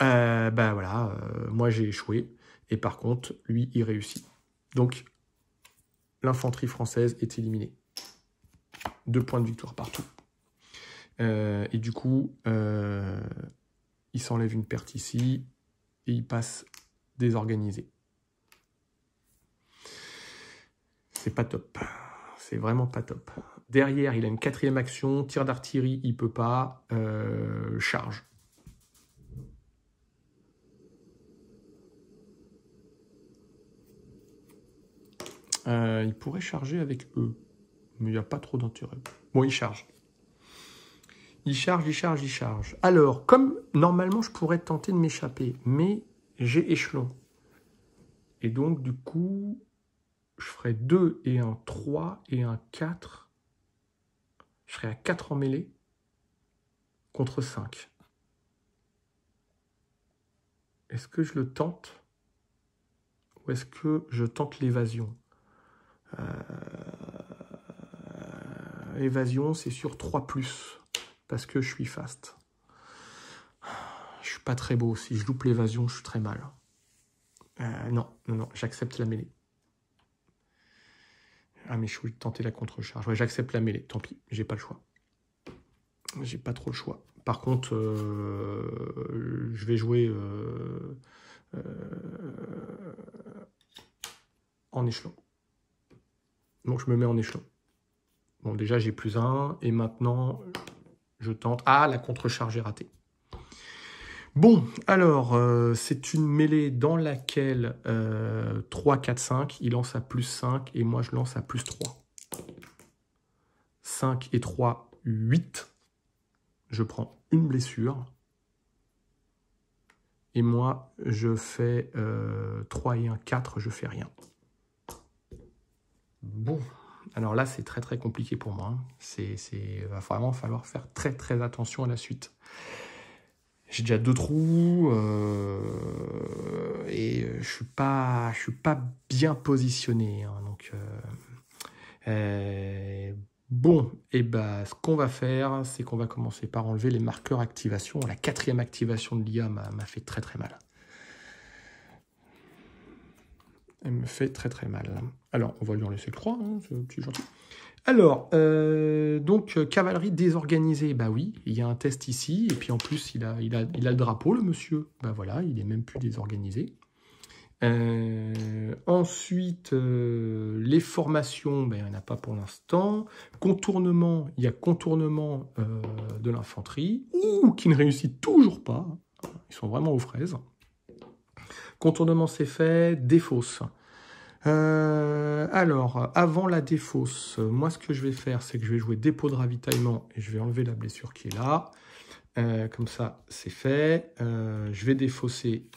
Ben voilà, moi j'ai échoué. Et par contre, lui, il réussit. Donc, l'infanterie française est éliminée. 2 points de victoire partout. Et du coup, il s'enlève une perte ici et il passe désorganisé. C'est pas top. C'est vraiment pas top. Derrière, il a une 4e action. Tir d'artillerie, il peut pas. Charge. Il pourrait charger avec eux, mais il n'y a pas trop d'intérêt. Bon, il charge. Il charge. Alors, comme normalement, je pourrais tenter de m'échapper, mais j'ai échelon. Et donc, du coup, je ferai 2 et un 3 et un 4. Je serai à 4 en mêlée contre 5. Est-ce que je le tente ou est-ce que je tente l'évasion? Évasion, c'est sur 3+, parce que je suis fast. Je suis pas très beau. Si je loupe l'évasion, je suis très mal. Non, j'accepte la mêlée. Ah, mais je suis tenter la contre-charge. Ouais, j'accepte la mêlée. Tant pis, j'ai pas le choix. J'ai pas trop le choix. Par contre, je vais jouer en échelon. Donc, je me mets en échelon. Bon, déjà, j'ai +1. Et maintenant, je tente. Ah, la contre-charge est ratée. Bon, alors, c'est une mêlée dans laquelle 3, 4, 5, il lance à +5 et moi je lance à +3. 5 et 3, 8. Je prends une blessure. Et moi, je fais 3 et 1, 4, je fais rien. Bon, alors là, c'est très très compliqué pour moi. Il va vraiment falloir faire très très attention à la suite. J'ai déjà 2 trous et je suis pas bien positionné. Hein, donc, bon, et ben, ce qu'on va faire, c'est qu'on va commencer par enlever les marqueurs activation. La 4e activation de l'IA m'a fait très très mal. Elle me fait très très mal. Alors, on va lui en laisser que 3, hein, ce petit gentil. Alors, donc, cavalerie désorganisée, bah oui, il y a un test ici, et puis en plus, il a le drapeau, le monsieur. Bah voilà, il est même plus désorganisé. Ensuite, les formations, ben, il n'y en a pas pour l'instant. Contournement, il y a contournement de l'infanterie, qui ne réussit toujours pas. Ils sont vraiment aux fraises. Contournement, c'est fait. Défausse. Alors, avant la défausse, moi, ce que je vais faire, c'est que je vais jouer dépôt de ravitaillement et je vais enlever la blessure qui est là. Comme ça, c'est fait. Je vais défausser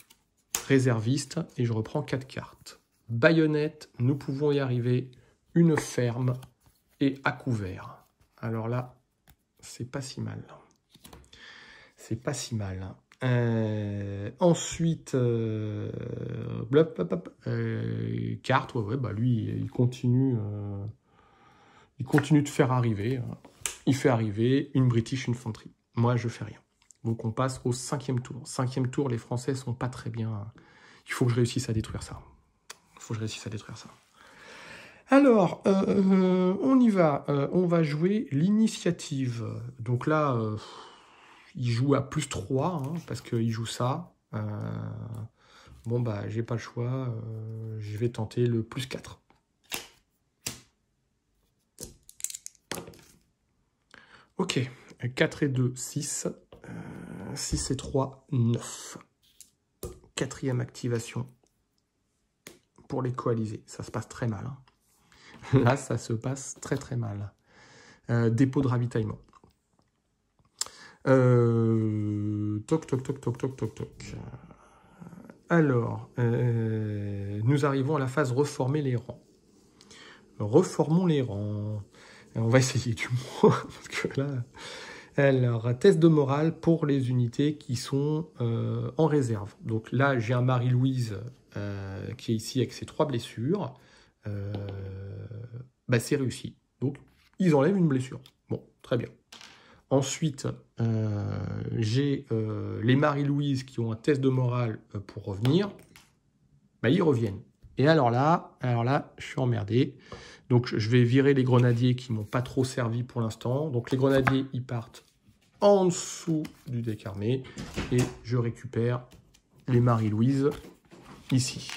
réserviste et je reprends 4 cartes. Baïonnette, nous pouvons y arriver. Une ferme et à couvert. Alors là, c'est pas si mal. C'est pas si mal. Ensuite, carte, ouais, bah lui, il continue de faire arriver. Il fait arriver une British Infantry. Moi, je fais rien. Donc, on passe au 5e tour. 5e tour, les Français sont pas très bien. Il faut que je réussisse à détruire ça. Alors, on y va. On va jouer l'initiative. Donc là, il joue à +3, hein, parce qu'il joue ça. Bon, bah, j'ai pas le choix. Je vais tenter le +4. Ok. 4 et 2, 6. 6 et 3, 9. 4e activation pour les coalisés. Ça se passe très mal. Hein. Là, ça se passe très très mal. Dépôt de ravitaillement. Toc. Alors, nous arrivons à la phase reformer les rangs. Reformons les rangs. On va essayer du moins, parce que là... Alors, test de morale pour les unités qui sont en réserve. Donc là, j'ai un Marie-Louise qui est ici avec ses 3 blessures. Bah, c'est réussi. Donc, ils enlèvent une blessure. Bon, très bien. Ensuite, j'ai les Marie-Louise qui ont un test de morale pour revenir. Bah, ils reviennent. Et alors là, je suis emmerdé. Donc, je vais virer les grenadiers qui m'ont pas trop servi pour l'instant. Donc, les grenadiers, ils partent en dessous du deck armé. Et je récupère les Marie-Louise ici.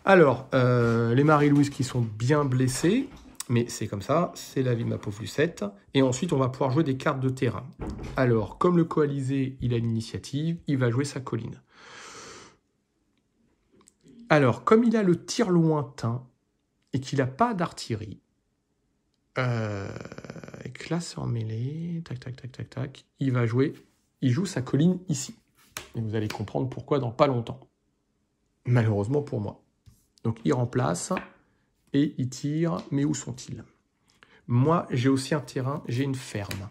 Alors, les Marie-Louise qui sont bien blessées. Mais c'est comme ça, c'est la vie de ma pauvre Lucette. Et ensuite, on va pouvoir jouer des cartes de terrain. Alors, comme le coalisé, il a l'initiative, il va jouer sa colline. Alors, comme il a le tir lointain, et qu'il n'a pas d'artillerie, classe en mêlée, tac, tac, tac, tac, tac, il joue sa colline ici. Et vous allez comprendre pourquoi dans pas longtemps. Malheureusement pour moi. Donc il remplace et il tire, mais où sont-ils? Moi, j'ai aussi un terrain, j'ai une ferme.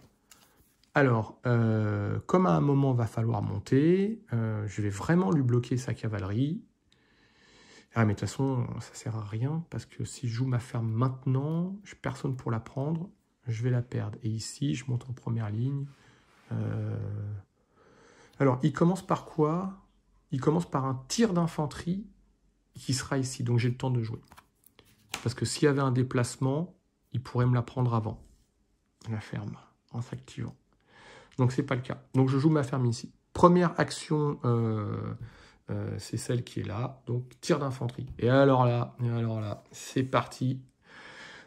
Alors, comme à un moment va falloir monter, je vais vraiment lui bloquer sa cavalerie. Ah, mais de toute façon, ça sert à rien, parce que si je joue ma ferme maintenant, je n'ai personne pour la prendre, je vais la perdre. Et ici, je monte en première ligne. Alors, il commence par quoi? Il commence par un tir d'infanterie qui sera ici, donc j'ai le temps de jouer. Parce que s'il y avait un déplacement, il pourrait me la prendre avant, la ferme, en s'activant. Donc, ce n'est pas le cas. Donc, je joue ma ferme ici. Première action, c'est celle qui est là. Donc, tir d'infanterie. Et alors là, c'est parti.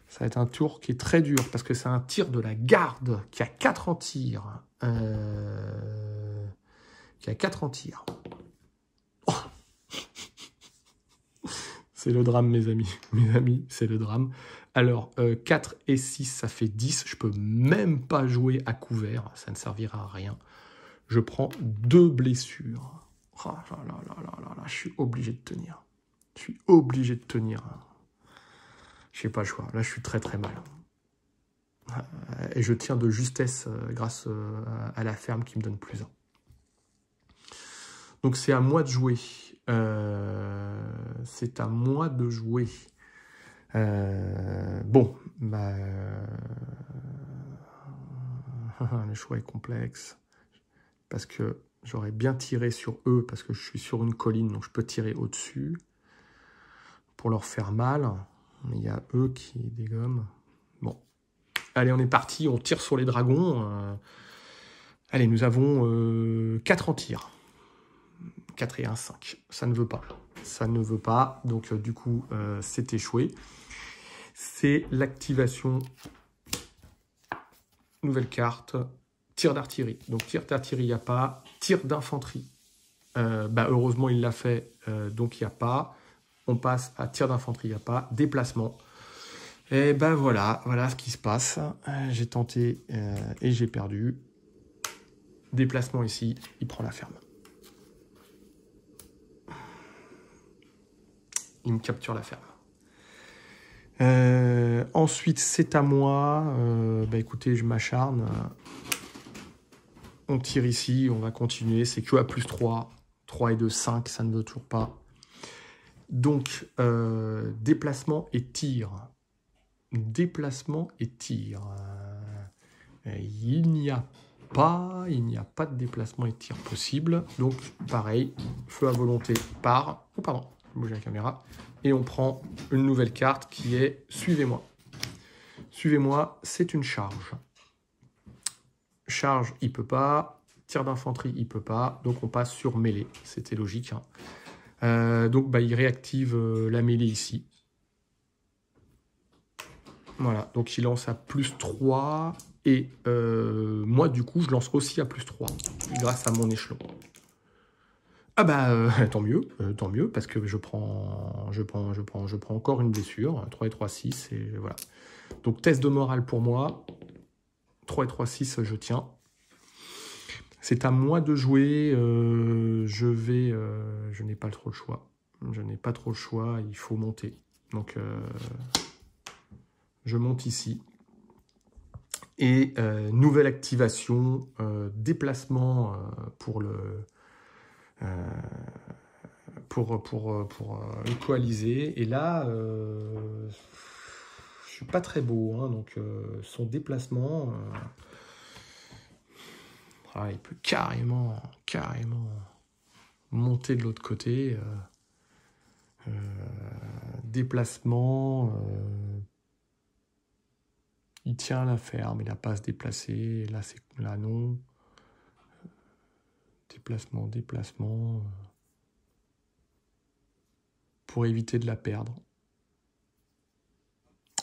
Ça va être un tour qui est très dur, parce que c'est un tir de la garde qui a 4 en tir. Oh. C'est le drame, mes amis. Mes amis, c'est le drame. Alors, 4 et 6, ça fait 10. Je peux même pas jouer à couvert. Ça ne servira à rien. Je prends 2 blessures. Oh là là là là là là, je suis obligé de tenir. Je suis obligé de tenir. Je n'ai pas le choix. Là, je suis très très mal. Et je tiens de justesse grâce à la ferme qui me donne plus 1. Donc, c'est à moi de jouer. C'est à moi de jouer. Bon, bah, le choix est complexe. Parce que j'aurais bien tiré sur eux, parce que je suis sur une colline, donc je peux tirer au-dessus pour leur faire mal. Mais il y a eux qui dégomment. Bon. Allez, on est parti, on tire sur les dragons. Allez, nous avons 4 en tir. 4 et 1, 5. Ça ne veut pas. Ça ne veut pas. Donc, du coup, c'est échoué. C'est l'activation. Nouvelle carte. Tir d'artillerie. Donc, tir d'artillerie, il n'y a pas. Tir d'infanterie. Heureusement, il l'a fait. Donc, il n'y a pas. On passe à tir d'infanterie, il n'y a pas. Déplacement. Et ben voilà ce qui se passe. J'ai tenté et j'ai perdu. Déplacement ici, il prend la ferme. Il me capture la ferme. Ensuite, c'est à moi. Écoutez, je m'acharne. On tire ici, on va continuer. C'est que à plus 3. 3 et 2, 5, ça ne veut toujours pas. Donc, déplacement et tir. Déplacement et tir. Il n'y a pas de déplacement et tir possible. Donc, pareil, feu à volonté par... Oh, pardon, je bouge la caméra. Et on prend une nouvelle carte qui est « Suivez-moi ». Suivez-moi, c'est une charge. Charge, il ne peut pas. Tir d'infanterie, il ne peut pas. Donc, on passe sur mêlée. C'était logique. Hein. Donc, il réactive la mêlée ici. Voilà, donc il lance à plus 3. Et moi, du coup, je lance aussi à plus 3. Grâce à mon échelon. Ah tant mieux, parce que je prends encore une blessure. 3 et 3, 6, et voilà. Donc, test de morale pour moi. 3 et 3, 6, je tiens. C'est à moi de jouer. Je n'ai pas trop le choix. Je n'ai pas trop le choix, il faut monter. Donc, je monte ici. Et nouvelle activation, déplacement pour le coaliser. Et là, je suis pas très beau, hein, donc son déplacement, il peut carrément monter de l'autre côté. Déplacement, il tient la ferme, il n'a pas à se déplacer. Là non. Déplacement. Pour éviter de la perdre.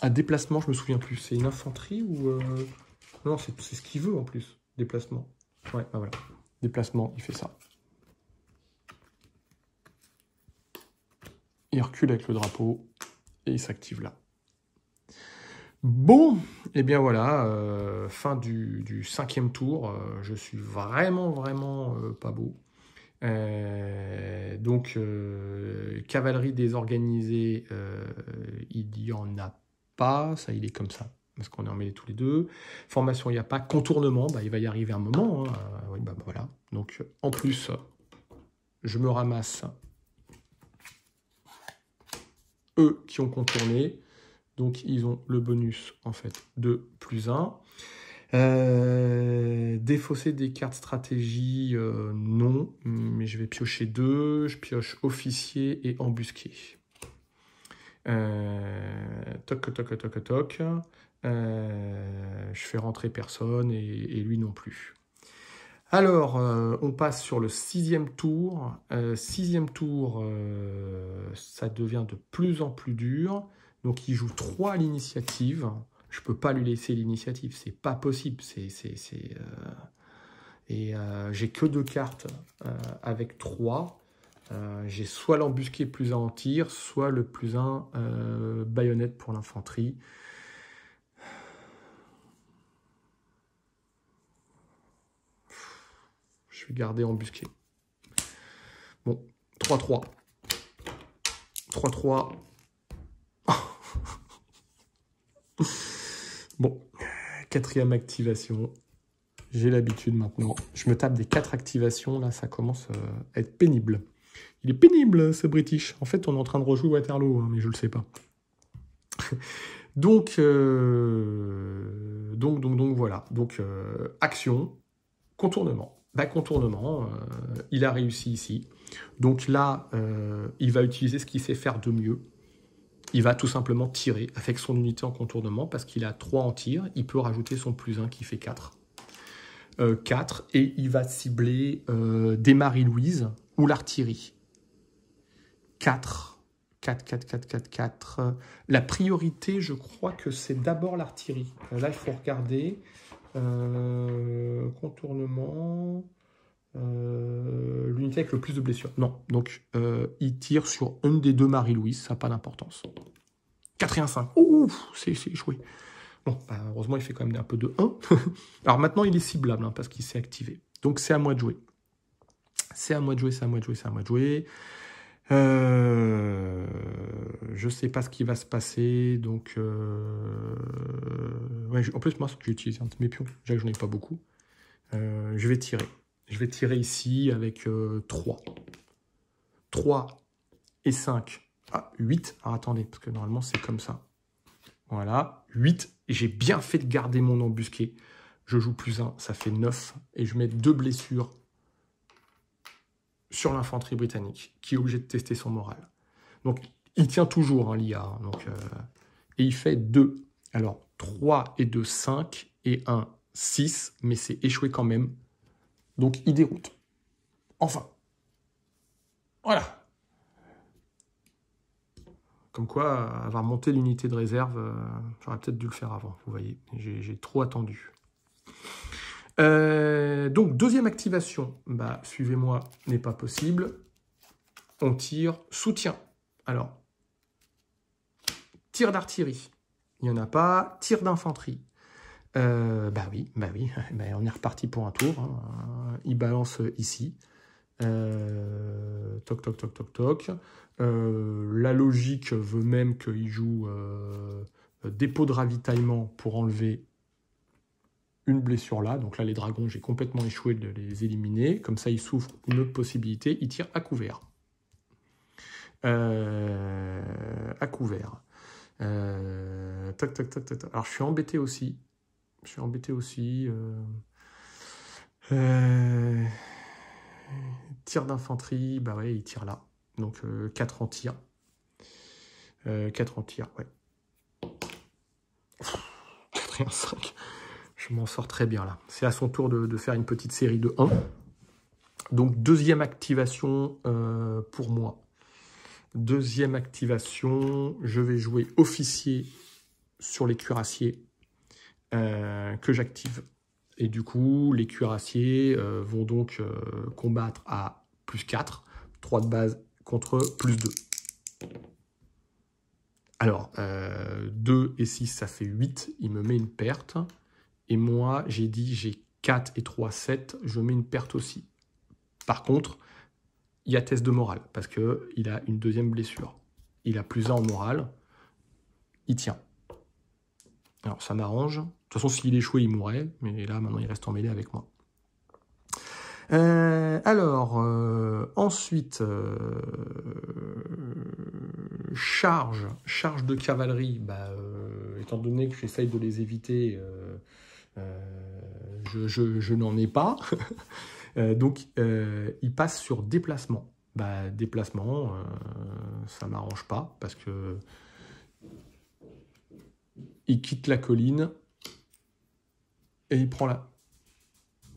Déplacement, je me souviens plus. C'est une infanterie ou... Non, c'est ce qu'il veut en plus. Déplacement. Ouais, voilà. Déplacement, il fait ça. Il recule avec le drapeau. Et il s'active là. Bon, et bien voilà, fin du 5e tour. Je suis vraiment, vraiment pas beau. Donc, cavalerie désorganisée, il n'y en a pas. Ça, il est comme ça, parce qu'on est emmêlés tous les deux. Formation, il n'y a pas. Contournement, bah, il va y arriver un moment. Hein. Oui, bah, voilà. Donc, en plus, je me ramasse eux qui ont contourné. Donc, ils ont le bonus, en fait, de +1. Défausser des cartes stratégie, non, mais je vais piocher 2. Je pioche officier et embusqué. Toc, toc, toc, toc. Je fais rentrer personne et lui non plus. Alors, on passe sur le 6e tour. 6e tour, ça devient de plus en plus dur. Donc, il joue 3 à l'initiative. Je peux pas lui laisser l'initiative, c'est pas possible. J'ai que 2 cartes avec 3. J'ai soit l'embusqué +1 en tir, soit le +1 baïonnette pour l'infanterie. Je vais garder embusqué. Bon, 3-3. 3-3. Bon, 4e activation. J'ai l'habitude maintenant. Je me tape des 4 activations. Là, ça commence à être pénible. Il est pénible, ce British. En fait, on est en train de rejouer Waterloo, hein, mais je ne le sais pas. Donc, voilà. Donc, action, contournement. Bah, contournement, il a réussi ici. Donc là, il va utiliser ce qu'il sait faire de mieux. Il va tout simplement tirer avec son unité en contournement parce qu'il a 3 en tir. Il peut rajouter son +1 qui fait 4. 4. Et il va cibler des Marie-Louise ou l'artillerie. 4. 4. La priorité, je crois que c'est d'abord l'artillerie. Là, il faut regarder. Contournement. L'unité avec le plus de blessures. Non, donc il tire sur une des 2 Marie-Louise, ça n'a pas d'importance. 4 et 1, 5. Oh, c'est échoué. Bon, bah, heureusement, il fait quand même un peu de 1. Alors maintenant, il est ciblable, hein, parce qu'il s'est activé. Donc c'est à moi de jouer. C'est à moi de jouer. Je sais pas ce qui va se passer, donc... Ouais, en plus, moi, j'ai utilisé un de mes pions. Déjà que j'en ai pas beaucoup. Je vais tirer. Je vais tirer ici avec 3. 3 et 5. Ah, 8. Alors attendez, parce que normalement, c'est comme ça. Voilà, 8. J'ai bien fait de garder mon embusqué. Je joue +1, ça fait 9. Et je mets 2 blessures sur l'infanterie britannique, qui est obligé de tester son moral. Donc, il tient toujours, hein, l'IA. Hein, et il fait 2. Alors, 3 et 2, 5. Et 1, 6. Mais c'est échoué quand même. Donc, il déroute. Enfin. Voilà. Comme quoi, avoir monté l'unité de réserve, j'aurais peut-être dû le faire avant. Vous voyez, j'ai trop attendu. Donc, 2e activation. Bah, suivez-moi, n'est pas possible. On tire soutien. Alors, tir d'artillerie. Il n'y en a pas. Tir d'infanterie. Bah oui. Bah, on est reparti pour un tour. Hein. Il balance ici. Toc. La logique veut même qu'il joue dépôt de ravitaillement pour enlever une blessure là. Donc là, les dragons, j'ai complètement échoué de les éliminer. Comme ça, il s'ouvre une autre possibilité. Il tire à couvert. Toc. Alors, je suis embêté aussi. Tir d'infanterie, bah ouais, il tire là. Donc 4 en tir. 4 en tir, ouais. 4 et 1, 5. Je m'en sors très bien là. C'est à son tour de faire une petite série de 1. Donc 2e activation pour moi. 2e activation, je vais jouer officier sur les cuirassiers que j'active. Et du coup, les cuirassiers vont donc combattre à +4, 3 de base contre +2. Alors, 2 et 6, ça fait 8. Il me met une perte. Et moi, j'ai dit, j'ai 4 et 3, 7. Je mets une perte aussi. Par contre, il y a test de morale, parce qu'il a une deuxième blessure. Il a plus 1 en morale. Il tient. Alors, ça m'arrange. De toute façon, s'il échouait, il mourrait. Mais là, maintenant, il reste en mêlée avec moi. Ensuite, charge de cavalerie. Étant donné que j'essaye de les éviter, je n'en ai pas. Donc, il passe sur déplacement. Déplacement, ça m'arrange pas parce que il quitte la colline et il prend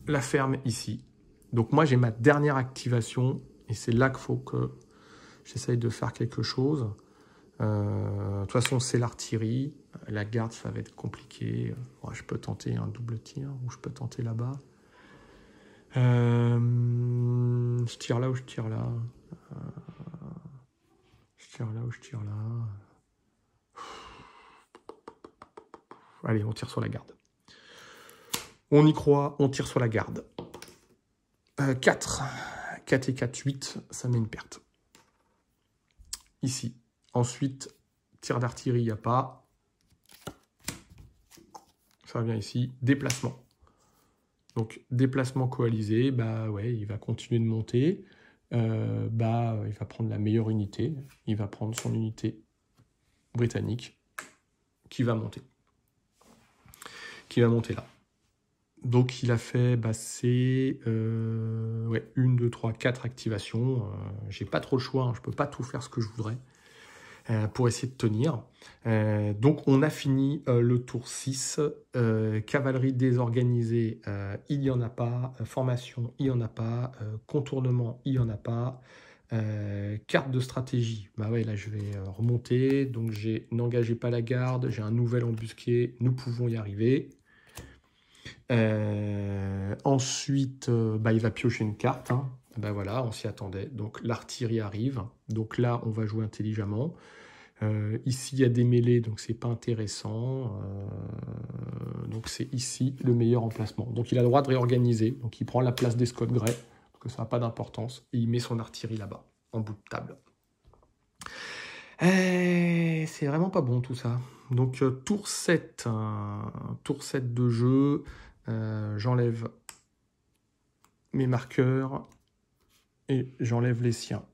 la ferme ici. Donc moi, j'ai ma dernière activation et c'est là qu'il faut que j'essaye de faire quelque chose. De toute façon, c'est l'artillerie. La garde, ça va être compliqué. Je peux tenter un double tir ou je peux tenter là-bas. Je tire là ou je tire là. Je tire là ou je tire là. Allez, on tire sur la garde. On y croit, on tire sur la garde. 4. 4 et 4, 8, ça met une perte. Ici. Ensuite, tir d'artillerie, il n'y a pas. Ça revient ici. Déplacement. Donc, déplacement coalisé, il va continuer de monter. Il va prendre la meilleure unité. Il va prendre son unité britannique qui va monter. Qui va monter là. Donc, il a fait, 1, 2, 3, 4 activations. J'ai pas trop le choix, hein, je peux pas tout faire ce que je voudrais pour essayer de tenir. Donc, on a fini le tour 6. Cavalerie désorganisée, il n'y en a pas. Formation, il n'y en a pas. Contournement, il n'y en a pas. Carte de stratégie, là je vais remonter. Donc, n'engagez pas la garde, j'ai un nouvel embusqué, nous pouvons y arriver. Ensuite, il va piocher une carte. Hein. Voilà, on s'y attendait. Donc l'artillerie arrive. Donc là, on va jouer intelligemment. Ici, il y a des mêlées, donc c'est pas intéressant. Donc c'est ici le meilleur emplacement. Donc il a le droit de réorganiser. Donc il prend la place des Scott Gray, parce que ça n'a pas d'importance. Et il met son artillerie là-bas, en bout de table. C'est vraiment pas bon tout ça. Donc tour 7 de jeu. J'enlève mes marqueurs et j'enlève les siens.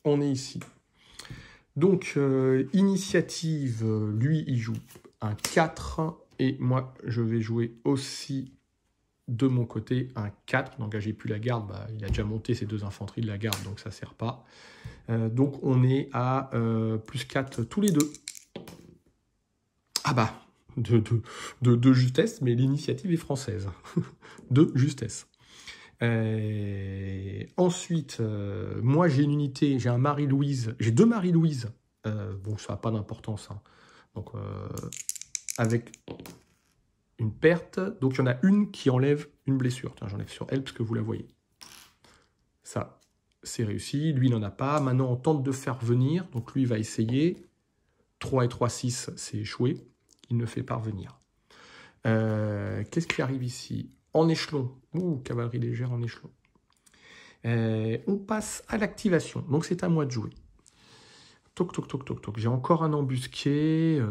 On est ici. Donc, initiative, lui, il joue un 4 et moi, je vais jouer aussi de mon côté un 4. N'engagez plus la garde, il a déjà monté ses 2 infanteries de la garde, donc ça ne sert pas. Donc, on est à plus 4 tous les deux. De justesse, mais l'initiative est française. De justesse. Ensuite, moi j'ai une unité, j'ai un Marie-Louise, j'ai 2 Marie-Louise. Bon, ça n'a pas d'importance. Hein. Donc, avec une perte. Donc, il y en a une qui enlève une blessure. Tiens, j'enlève sur elle parce que vous la voyez. Ça, c'est réussi. Lui, il n'en a pas. Maintenant, on tente de faire venir. Donc, lui, il va essayer. 3 et 3, 6, c'est échoué. Il ne fait pas revenir. Qu'est-ce qui arrive ici? En échelon. Ouh, cavalerie légère en échelon. On passe à l'activation. Donc, c'est à moi de jouer. Toc, toc, toc, toc, toc. J'ai encore un embusqué.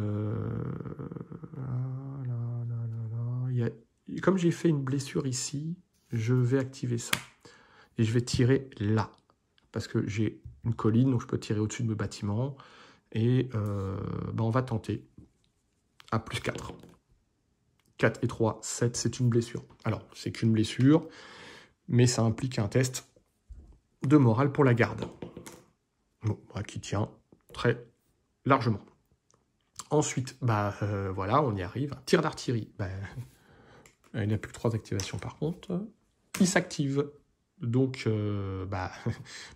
Comme j'ai fait une blessure ici, je vais activer ça. Et je vais tirer là. Parce que j'ai une colline, donc je peux tirer au-dessus de mes bâtiments. Et on va tenter. À plus 4. 4 et 3, 7, c'est une blessure. Alors, c'est qu'une blessure, mais ça implique un test de morale pour la garde. Bon, qui tient très largement. Ensuite, voilà, on y arrive. Tir d'artillerie. Il n'a plus que 3 activations par contre. Il s'active. Donc,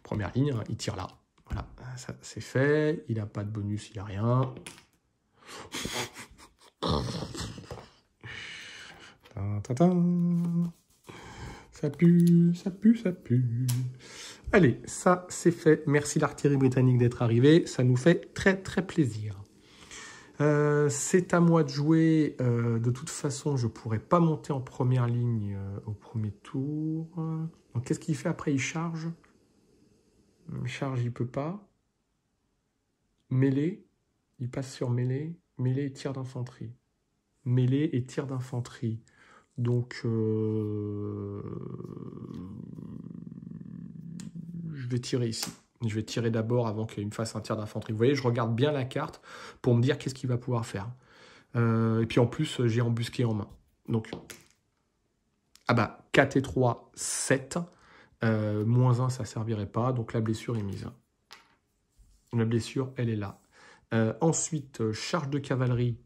première ligne, hein, il tire là. Voilà, ça c'est fait. Il n'a pas de bonus, il n'a rien. Ça pue, ça pue, ça pue. Allez, ça c'est fait. Merci l'artillerie britannique d'être arrivée. Ça nous fait très très plaisir. C'est à moi de jouer. De toute façon, je ne pourrais pas monter en première ligne au premier tour. Donc, qu'est-ce qu'il fait après? Il charge. Il charge, il ne peut pas. Mêlée. Il passe sur mêlée. Mêlée et tir d'infanterie. Mêlée et tir d'infanterie. Donc, je vais tirer ici. Je vais tirer d'abord avant qu'il me fasse un tir d'infanterie. Vous voyez, je regarde bien la carte pour me dire qu'est-ce qu'il va pouvoir faire. Et puis en plus, j'ai embusqué en main. Donc, ah bah, 4 et 3, 7. Moins 1, ça ne servirait pas. Donc la blessure est mise. La blessure, elle est là. Ensuite, charge de cavalerie.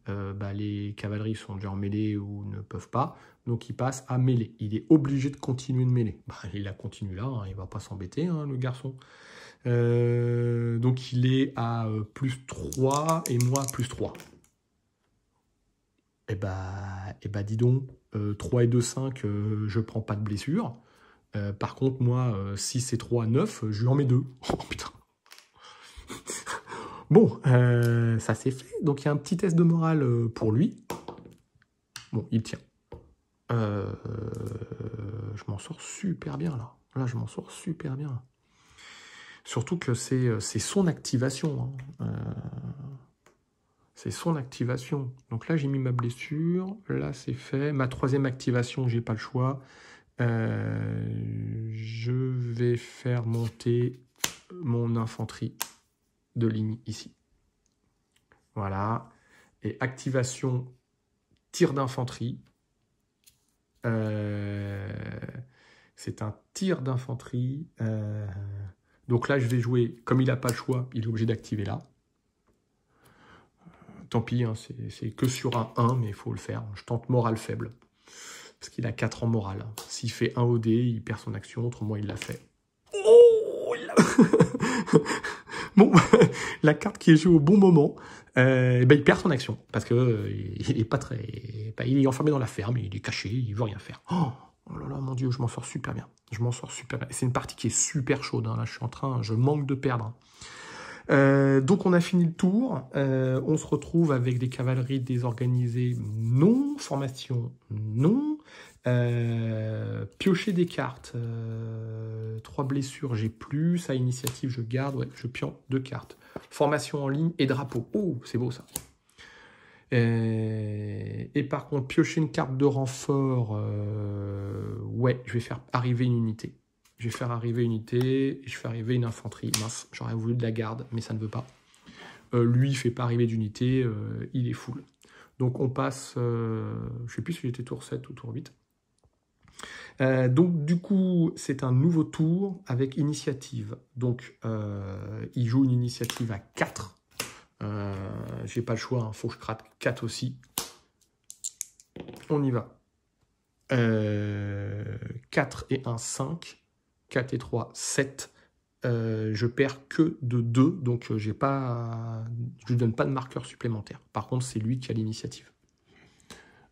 Les cavaleries sont déjà en mêlée ou ne peuvent pas. Donc il passe à mêlée. Il est obligé de continuer de mêler. Il la continue là, hein, il ne va pas s'embêter, hein, le garçon. Donc il est à plus 3 et moi plus 3. Eh bah dis donc, 3 et 2, 5, je prends pas de blessure. Par contre, moi, 6 et 3, 9, je lui en mets 2. Oh putain. Bon, ça c'est fait. Donc il y a un petit test de morale pour lui. Bon, il tient. Je m'en sors super bien là. Là, je m'en sors super bien. Surtout que c'est son activation. Hein. C'est son activation. Donc là, j'ai mis ma blessure. Là, c'est fait. Ma troisième activation, j'ai pas le choix. Je vais faire monter mon infanterie de ligne ici. Voilà. Et activation, tir d'infanterie. C'est un tir d'infanterie. Donc là, je vais jouer, comme il n'a pas le choix, il est obligé d'activer là. Tant pis, hein, c'est que sur un 1, mais il faut le faire. Je tente morale faible. Parce qu'il a 4 en morale. S'il fait 1 OD, il perd son action, autrement il l'a fait. Oh, bon, la carte qui est jouée au bon moment, il perd son action. Parce que il est pas très. Il est enfermé dans la ferme, il est caché, il veut rien faire. Oh là là, mon Dieu, je m'en sors super bien. Je m'en sors super bien. C'est une partie qui est super chaude. Hein. Là, je manque de perdre. Donc on a fini le tour, on se retrouve avec des cavaleries désorganisées, non, formation, non, piocher des cartes, 3 blessures, j'ai plus, à initiative je garde, ouais, je pioche 2 cartes, formation en ligne et drapeau, oh c'est beau ça. Et par contre, piocher une carte de renfort, ouais, je vais faire arriver une unité. Je vais faire arriver une unité, et je fais arriver une infanterie. Mince, j'aurais voulu de la garde, mais ça ne veut pas. Lui, il ne fait pas arriver d'unité, il est full. Donc on passe, je ne sais plus si j'étais tour 7 ou tour 8. Donc du coup, c'est un nouveau tour avec initiative. Donc il joue une initiative à 4. J'ai pas le choix, hein, faut que je craque 4 aussi. On y va. 4 et 1, 5. 4 et 3, 7. Je perds que de 2, donc je ne donne pas de marqueur supplémentaire. Par contre, c'est lui qui a l'initiative.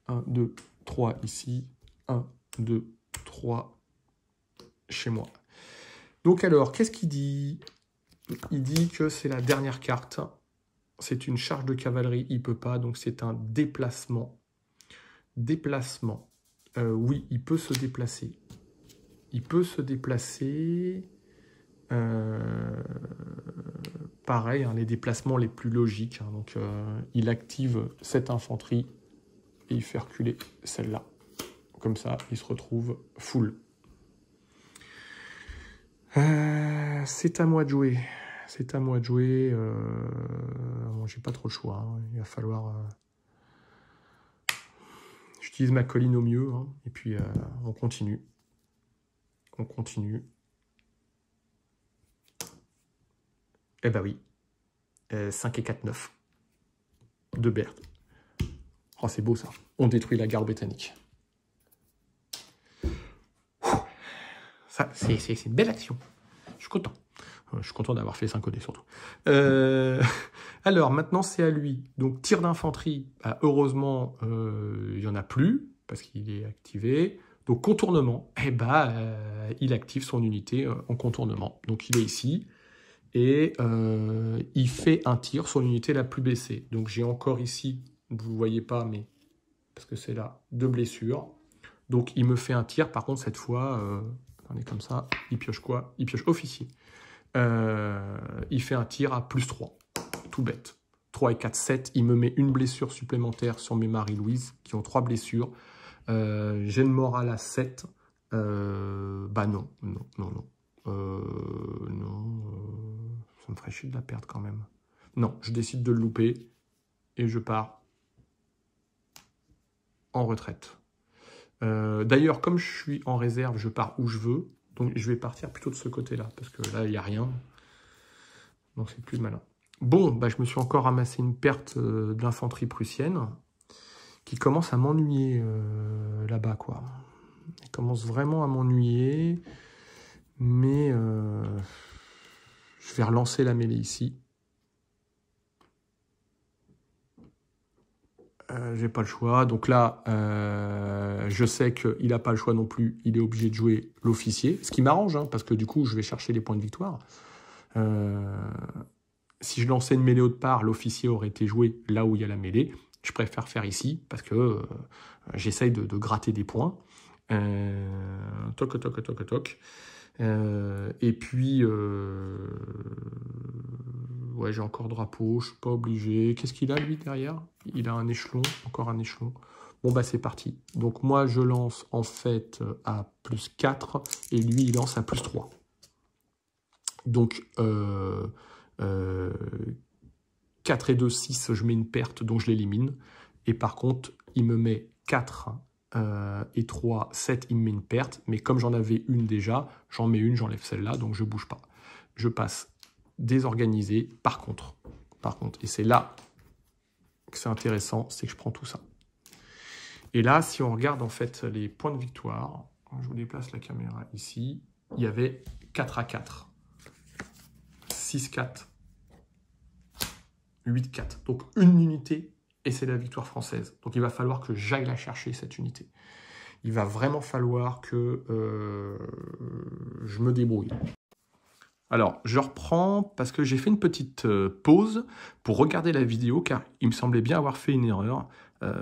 1, 2, 3 ici. 1, 2, 3 chez moi. Donc alors, qu'est-ce qu'il dit? Il dit que c'est la dernière carte. C'est une charge de cavalerie, il ne peut pas, donc c'est un déplacement. Déplacement. Oui, il peut se déplacer. Il peut se déplacer. Pareil, hein, les déplacements les plus logiques. Hein, donc, il active cette infanterie et il fait reculer celle-là. Comme ça, il se retrouve full. C'est à moi de jouer. C'est à moi de jouer. Bon, j'ai pas trop le choix. Hein. Il va falloir... J'utilise ma colline au mieux. Hein, et puis, on continue. On continue. Eh ben oui. 5 et 4, 9. De Berthe. Oh, c'est beau ça. On détruit la garde britannique. Ça, c'est une belle action. Je suis content. Je suis content d'avoir fait 5 OD surtout. Alors, maintenant, c'est à lui. Donc, tir d'infanterie. Bah, heureusement, il n'y en a plus, parce qu'il est activé. Donc contournement, eh ben, il active son unité en contournement. Donc il est ici et il fait un tir sur l'unité la plus blessée. Donc j'ai encore ici, vous ne voyez pas, mais parce que c'est là, 2 blessures. Donc il me fait un tir, par contre cette fois, on est comme ça, il pioche quoi? Il pioche officier. Il fait un tir à +3, tout bête. 3 et 4, 7, il me met une blessure supplémentaire sur mes Marie-Louise, qui ont 3 blessures. J'ai le moral à 7. Bah non, non, non, non. Non, ça me ferait chier de la perdre quand même. Non, je décide de le louper et je pars en retraite. D'ailleurs, comme je suis en réserve, je pars où je veux. Donc je vais partir plutôt de ce côté-là, parce que là, il n'y a rien. Donc c'est plus malin. Bon, bah, je me suis encore ramassé une perte de l'infanterie prussienne, qui commence à m'ennuyer là-bas, quoi. Elle commence vraiment à m'ennuyer, mais je vais relancer la mêlée ici. J'ai pas le choix, donc là, je sais qu'il n'a pas le choix non plus, il est obligé de jouer l'officier, ce qui m'arrange, hein, parce que du coup, je vais chercher les points de victoire. Si je lançais une mêlée autre part, l'officier aurait été joué là où il y a la mêlée. Je préfère faire ici, parce que j'essaye de gratter des points. Toc, toc, toc, toc. Et puis, ouais, j'ai encore drapeau, je suis pas obligé. Qu'est-ce qu'il a, lui, derrière? Il a un échelon, encore un échelon. Bon, bah, c'est parti. Donc, moi, je lance, en fait, à +4, et lui, il lance à +3. Donc, 4 et 2, 6, je mets une perte, donc je l'élimine. Et par contre, il me met 4 et 3, 7, il me met une perte. Mais comme j'en avais une déjà, j'en mets une, j'enlève celle-là, donc je ne bouge pas. Je passe désorganisé. Par contre, et c'est là que c'est intéressant, c'est que je prends tout ça. Et là, si on regarde en fait les points de victoire, je vous déplace la caméra ici, il y avait 4 à 4, 6-4, 8-4. Donc une unité et c'est la victoire française. Donc il va falloir que j'aille la chercher, cette unité. Il va vraiment falloir que je me débrouille. Alors, je reprends parce que j'ai fait une petite pause pour regarder la vidéo, car il me semblait bien avoir fait une erreur.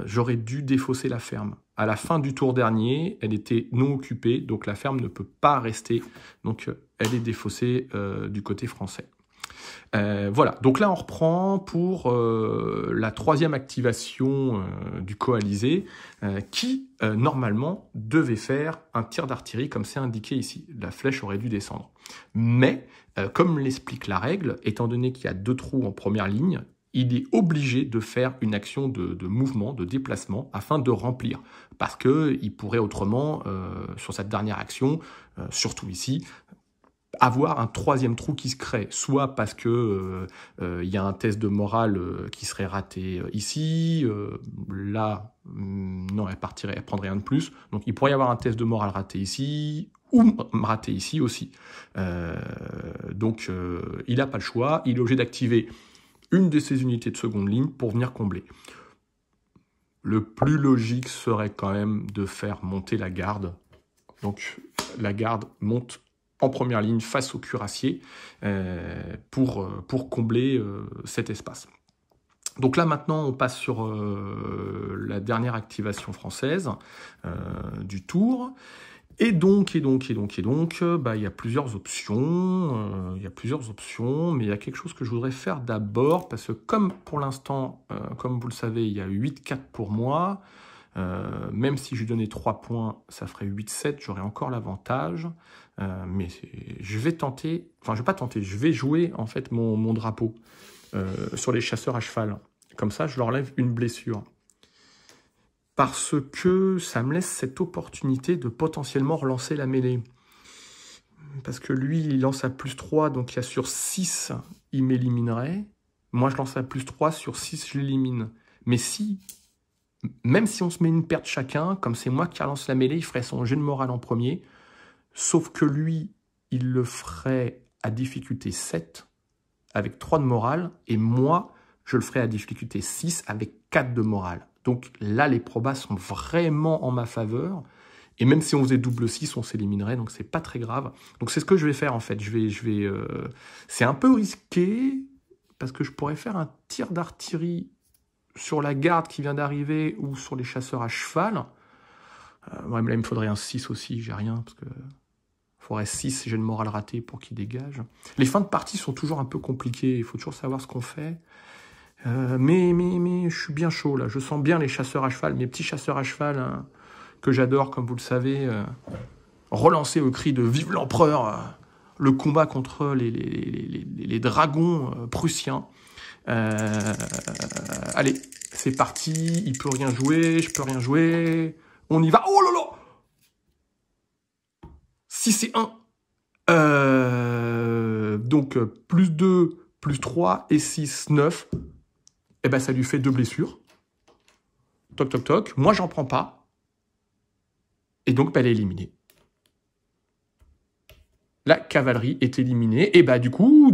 J'aurais dû défausser la ferme. À la fin du tour dernier, elle était non occupée, donc la ferme ne peut pas rester. Donc, elle est défaussée du côté français. Voilà, donc là on reprend pour la 3e activation du coalisé qui normalement devait faire un tir d'artillerie comme c'est indiqué ici. La flèche aurait dû descendre. Mais comme l'explique la règle, étant donné qu'il y a 2 trous en première ligne, il est obligé de faire une action de mouvement, de déplacement, afin de remplir. Parce qu'il pourrait autrement, sur cette dernière action, surtout ici, avoir un 3e trou qui se crée, soit parce que y a un test de morale qui serait raté ici, là, non, elle prendrait rien de plus, donc il pourrait y avoir un test de morale raté ici, ou raté ici aussi. Donc il n'a pas le choix, il est obligé d'activer une de ses unités de seconde ligne pour venir combler. Le plus logique serait quand même de faire monter la garde, donc la garde monte en première ligne face au cuirassier pour combler cet espace. Donc là maintenant on passe sur la dernière activation française du tour. Et donc, bah, il y a plusieurs options, mais il y a quelque chose que je voudrais faire d'abord, parce que comme pour l'instant, comme vous le savez, il y a 8-4 pour moi, même si je lui donnais 3 points, ça ferait 8-7, j'aurais encore l'avantage, mais je vais tenter, enfin je vais pas tenter, je vais jouer en fait mon drapeau sur les chasseurs à cheval, comme ça je leur enlève une blessure. Parce que ça me laisse cette opportunité de potentiellement relancer la mêlée. Parce que lui, il lance à +3, donc il y a sur 6, il m'éliminerait. Moi, je lance à +3, sur 6, je l'élimine. Mais si, même si on se met une perte chacun, comme c'est moi qui relance la mêlée, il ferait son jet de morale en premier. Sauf que lui, il le ferait à difficulté 7, avec 3 de morale. Et moi, je le ferais à difficulté 6, avec 4 de morale. Donc là, les probas sont vraiment en ma faveur. Et même si on faisait double 6, on s'éliminerait, donc c'est pas très grave. Donc c'est ce que je vais faire en fait. C'est un peu risqué, parce que je pourrais faire un tir d'artillerie sur la garde qui vient d'arriver, ou sur les chasseurs à cheval. Là, il me faudrait un 6 aussi, j'ai rien, parce que il faudrait 6, j'ai le moral raté pour qu'ils dégagent. Les fins de partie sont toujours un peu compliquées, il faut toujours savoir ce qu'on fait. Mais je suis bien chaud là, je sens bien les chasseurs à cheval, mes petits chasseurs à cheval, hein, que j'adore, comme vous le savez, relancer au cri de Vive l'Empereur, le combat contre les dragons prussiens. Allez, c'est parti, il peut rien jouer, je peux rien jouer, on y va. Oh là là, 6 et 1. Donc, plus 2, plus 3 et 6, 9. Eh ben, ça lui fait 2 blessures. Toc, toc, toc. Moi, j'en prends pas. Et donc, elle est éliminée. La cavalerie est éliminée. Et bah, du coup,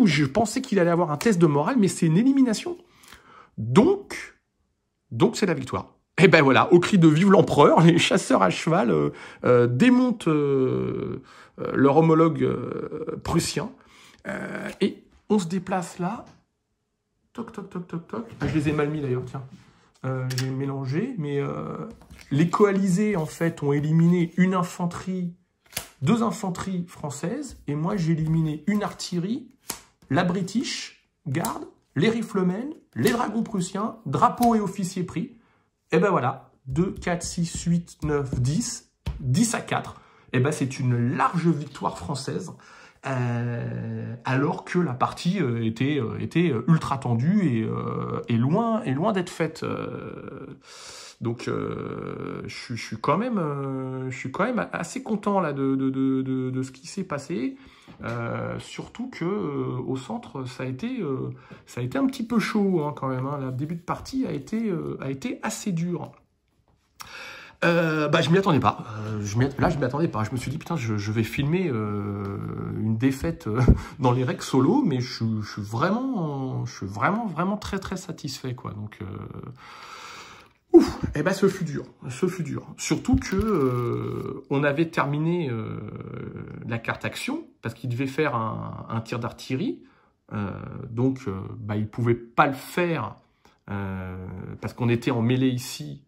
je pensais qu'il allait avoir un test de morale, mais c'est une élimination. Donc c'est la victoire. Et ben voilà, au cri de Vive l'Empereur, les chasseurs à cheval démontent leur homologue prussien. Et on se déplace là. Toc, toc, toc, toc, toc. Ah, je les ai mal mis d'ailleurs, tiens. J'ai mélangé. Mais les coalisés, en fait, ont éliminé une infanterie, 2 infanteries françaises. Et moi, j'ai éliminé une artillerie, la British Guard, les riflemen, les dragons prussiens, drapeaux et officiers pris. Et ben voilà, 2, 4, 6, 8, 9, 10, 10 à 4. Et ben c'est une large victoire française, alors que la partie était ultra tendue et loin d'être faite. Donc je suis quand même assez content là de ce qui s'est passé. Surtout que au centre ça a été un petit peu chaud hein, quand même. Hein. Le début de partie a été assez dur. Je m'y attendais pas. Je m'y attendais pas. Je me suis dit putain, je vais filmer une défaite dans les règles solo, mais je suis vraiment très très satisfait quoi. Donc ouf, et ben ce fut dur. Surtout que on avait terminé la carte action parce qu'il devait faire un tir d'artillerie, donc il pouvait pas le faire parce qu'on était en mêlée ici.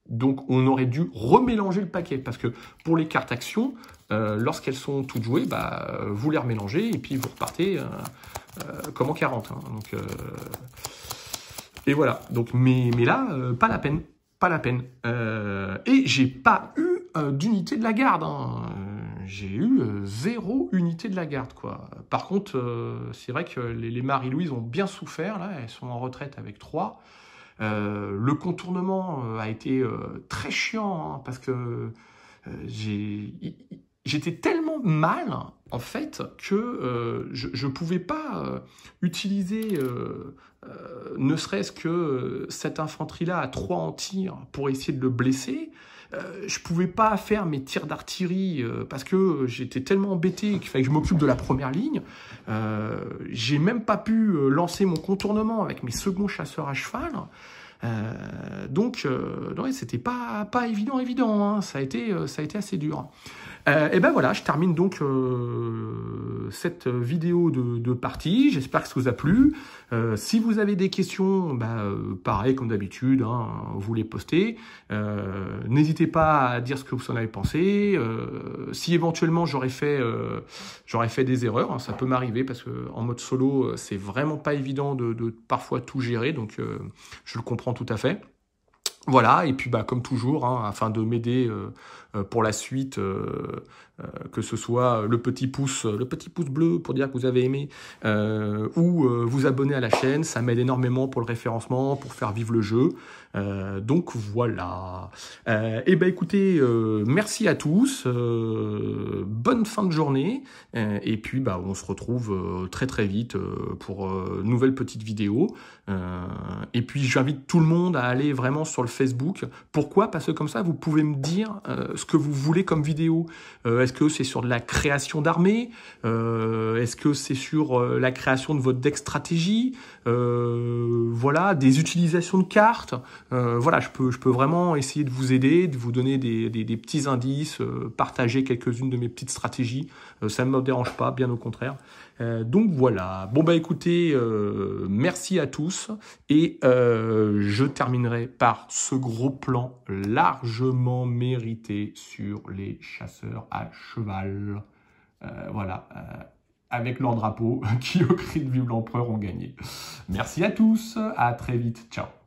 Donc, on aurait dû remélanger le paquet. Parce que pour les cartes actions, lorsqu'elles sont toutes jouées, vous les remélangez et puis vous repartez comme en 40. Hein. Donc, et voilà. Donc, mais là, pas la peine. Pas la peine. Et j'ai pas eu d'unité de la garde. Hein. J'ai eu 0 unité de la garde, quoi. Par contre, c'est vrai que les Marie-Louise ont bien souffert. Là, elles sont en retraite avec 3. Le contournement a été très chiant hein, parce que j'étais tellement mal en fait que je pouvais pas utiliser ne serait-ce que cette infanterie-là à 3 en tir pour essayer de le blesser. Je pouvais pas faire mes tirs d'artillerie parce que j'étais tellement embêté qu'il fallait que je m'occupe de la première ligne. J'ai même pas pu lancer mon contournement avec mes seconds chasseurs à cheval. Donc, ouais, c'était pas évident. Hein. Ça a été assez dur. Et ben voilà, je termine donc cette vidéo de partie. J'espère que ça vous a plu. Si vous avez des questions, pareil comme d'habitude, hein, vous les postez. N'hésitez pas à dire ce que vous en avez pensé. Si éventuellement j'aurais fait des erreurs, hein, ça peut m'arriver parce que en mode solo, c'est vraiment pas évident de parfois tout gérer. Donc je le comprends tout à fait. Voilà, et puis comme toujours, hein, afin de m'aider pour la suite, que ce soit le petit pouce bleu pour dire que vous avez aimé, ou vous abonner à la chaîne, ça m'aide énormément pour le référencement, pour faire vivre le jeu. Donc voilà. Et écoutez, merci à tous, bonne fin de journée, et puis on se retrouve très très vite pour nouvelle petite vidéo. Et puis j'invite tout le monde à aller vraiment sur le Facebook. Pourquoi? Parce que comme ça, vous pouvez me dire ce que vous voulez comme vidéo. Est-ce que c'est sur de la création d'armée? Est-ce que c'est sur la création de votre deck stratégie? Voilà, des utilisations de cartes. Voilà, je peux vraiment essayer de vous aider, de vous donner des petits indices, partager quelques-unes de mes petites stratégies. Ça ne me dérange pas, bien au contraire. Donc voilà. Bon bah écoutez, merci à tous et je terminerai par ce gros plan largement mérité sur les chasseurs à cheval. Voilà, avec leur drapeau qui au cri de vive l'empereur ont gagné. Merci à tous, à très vite, ciao.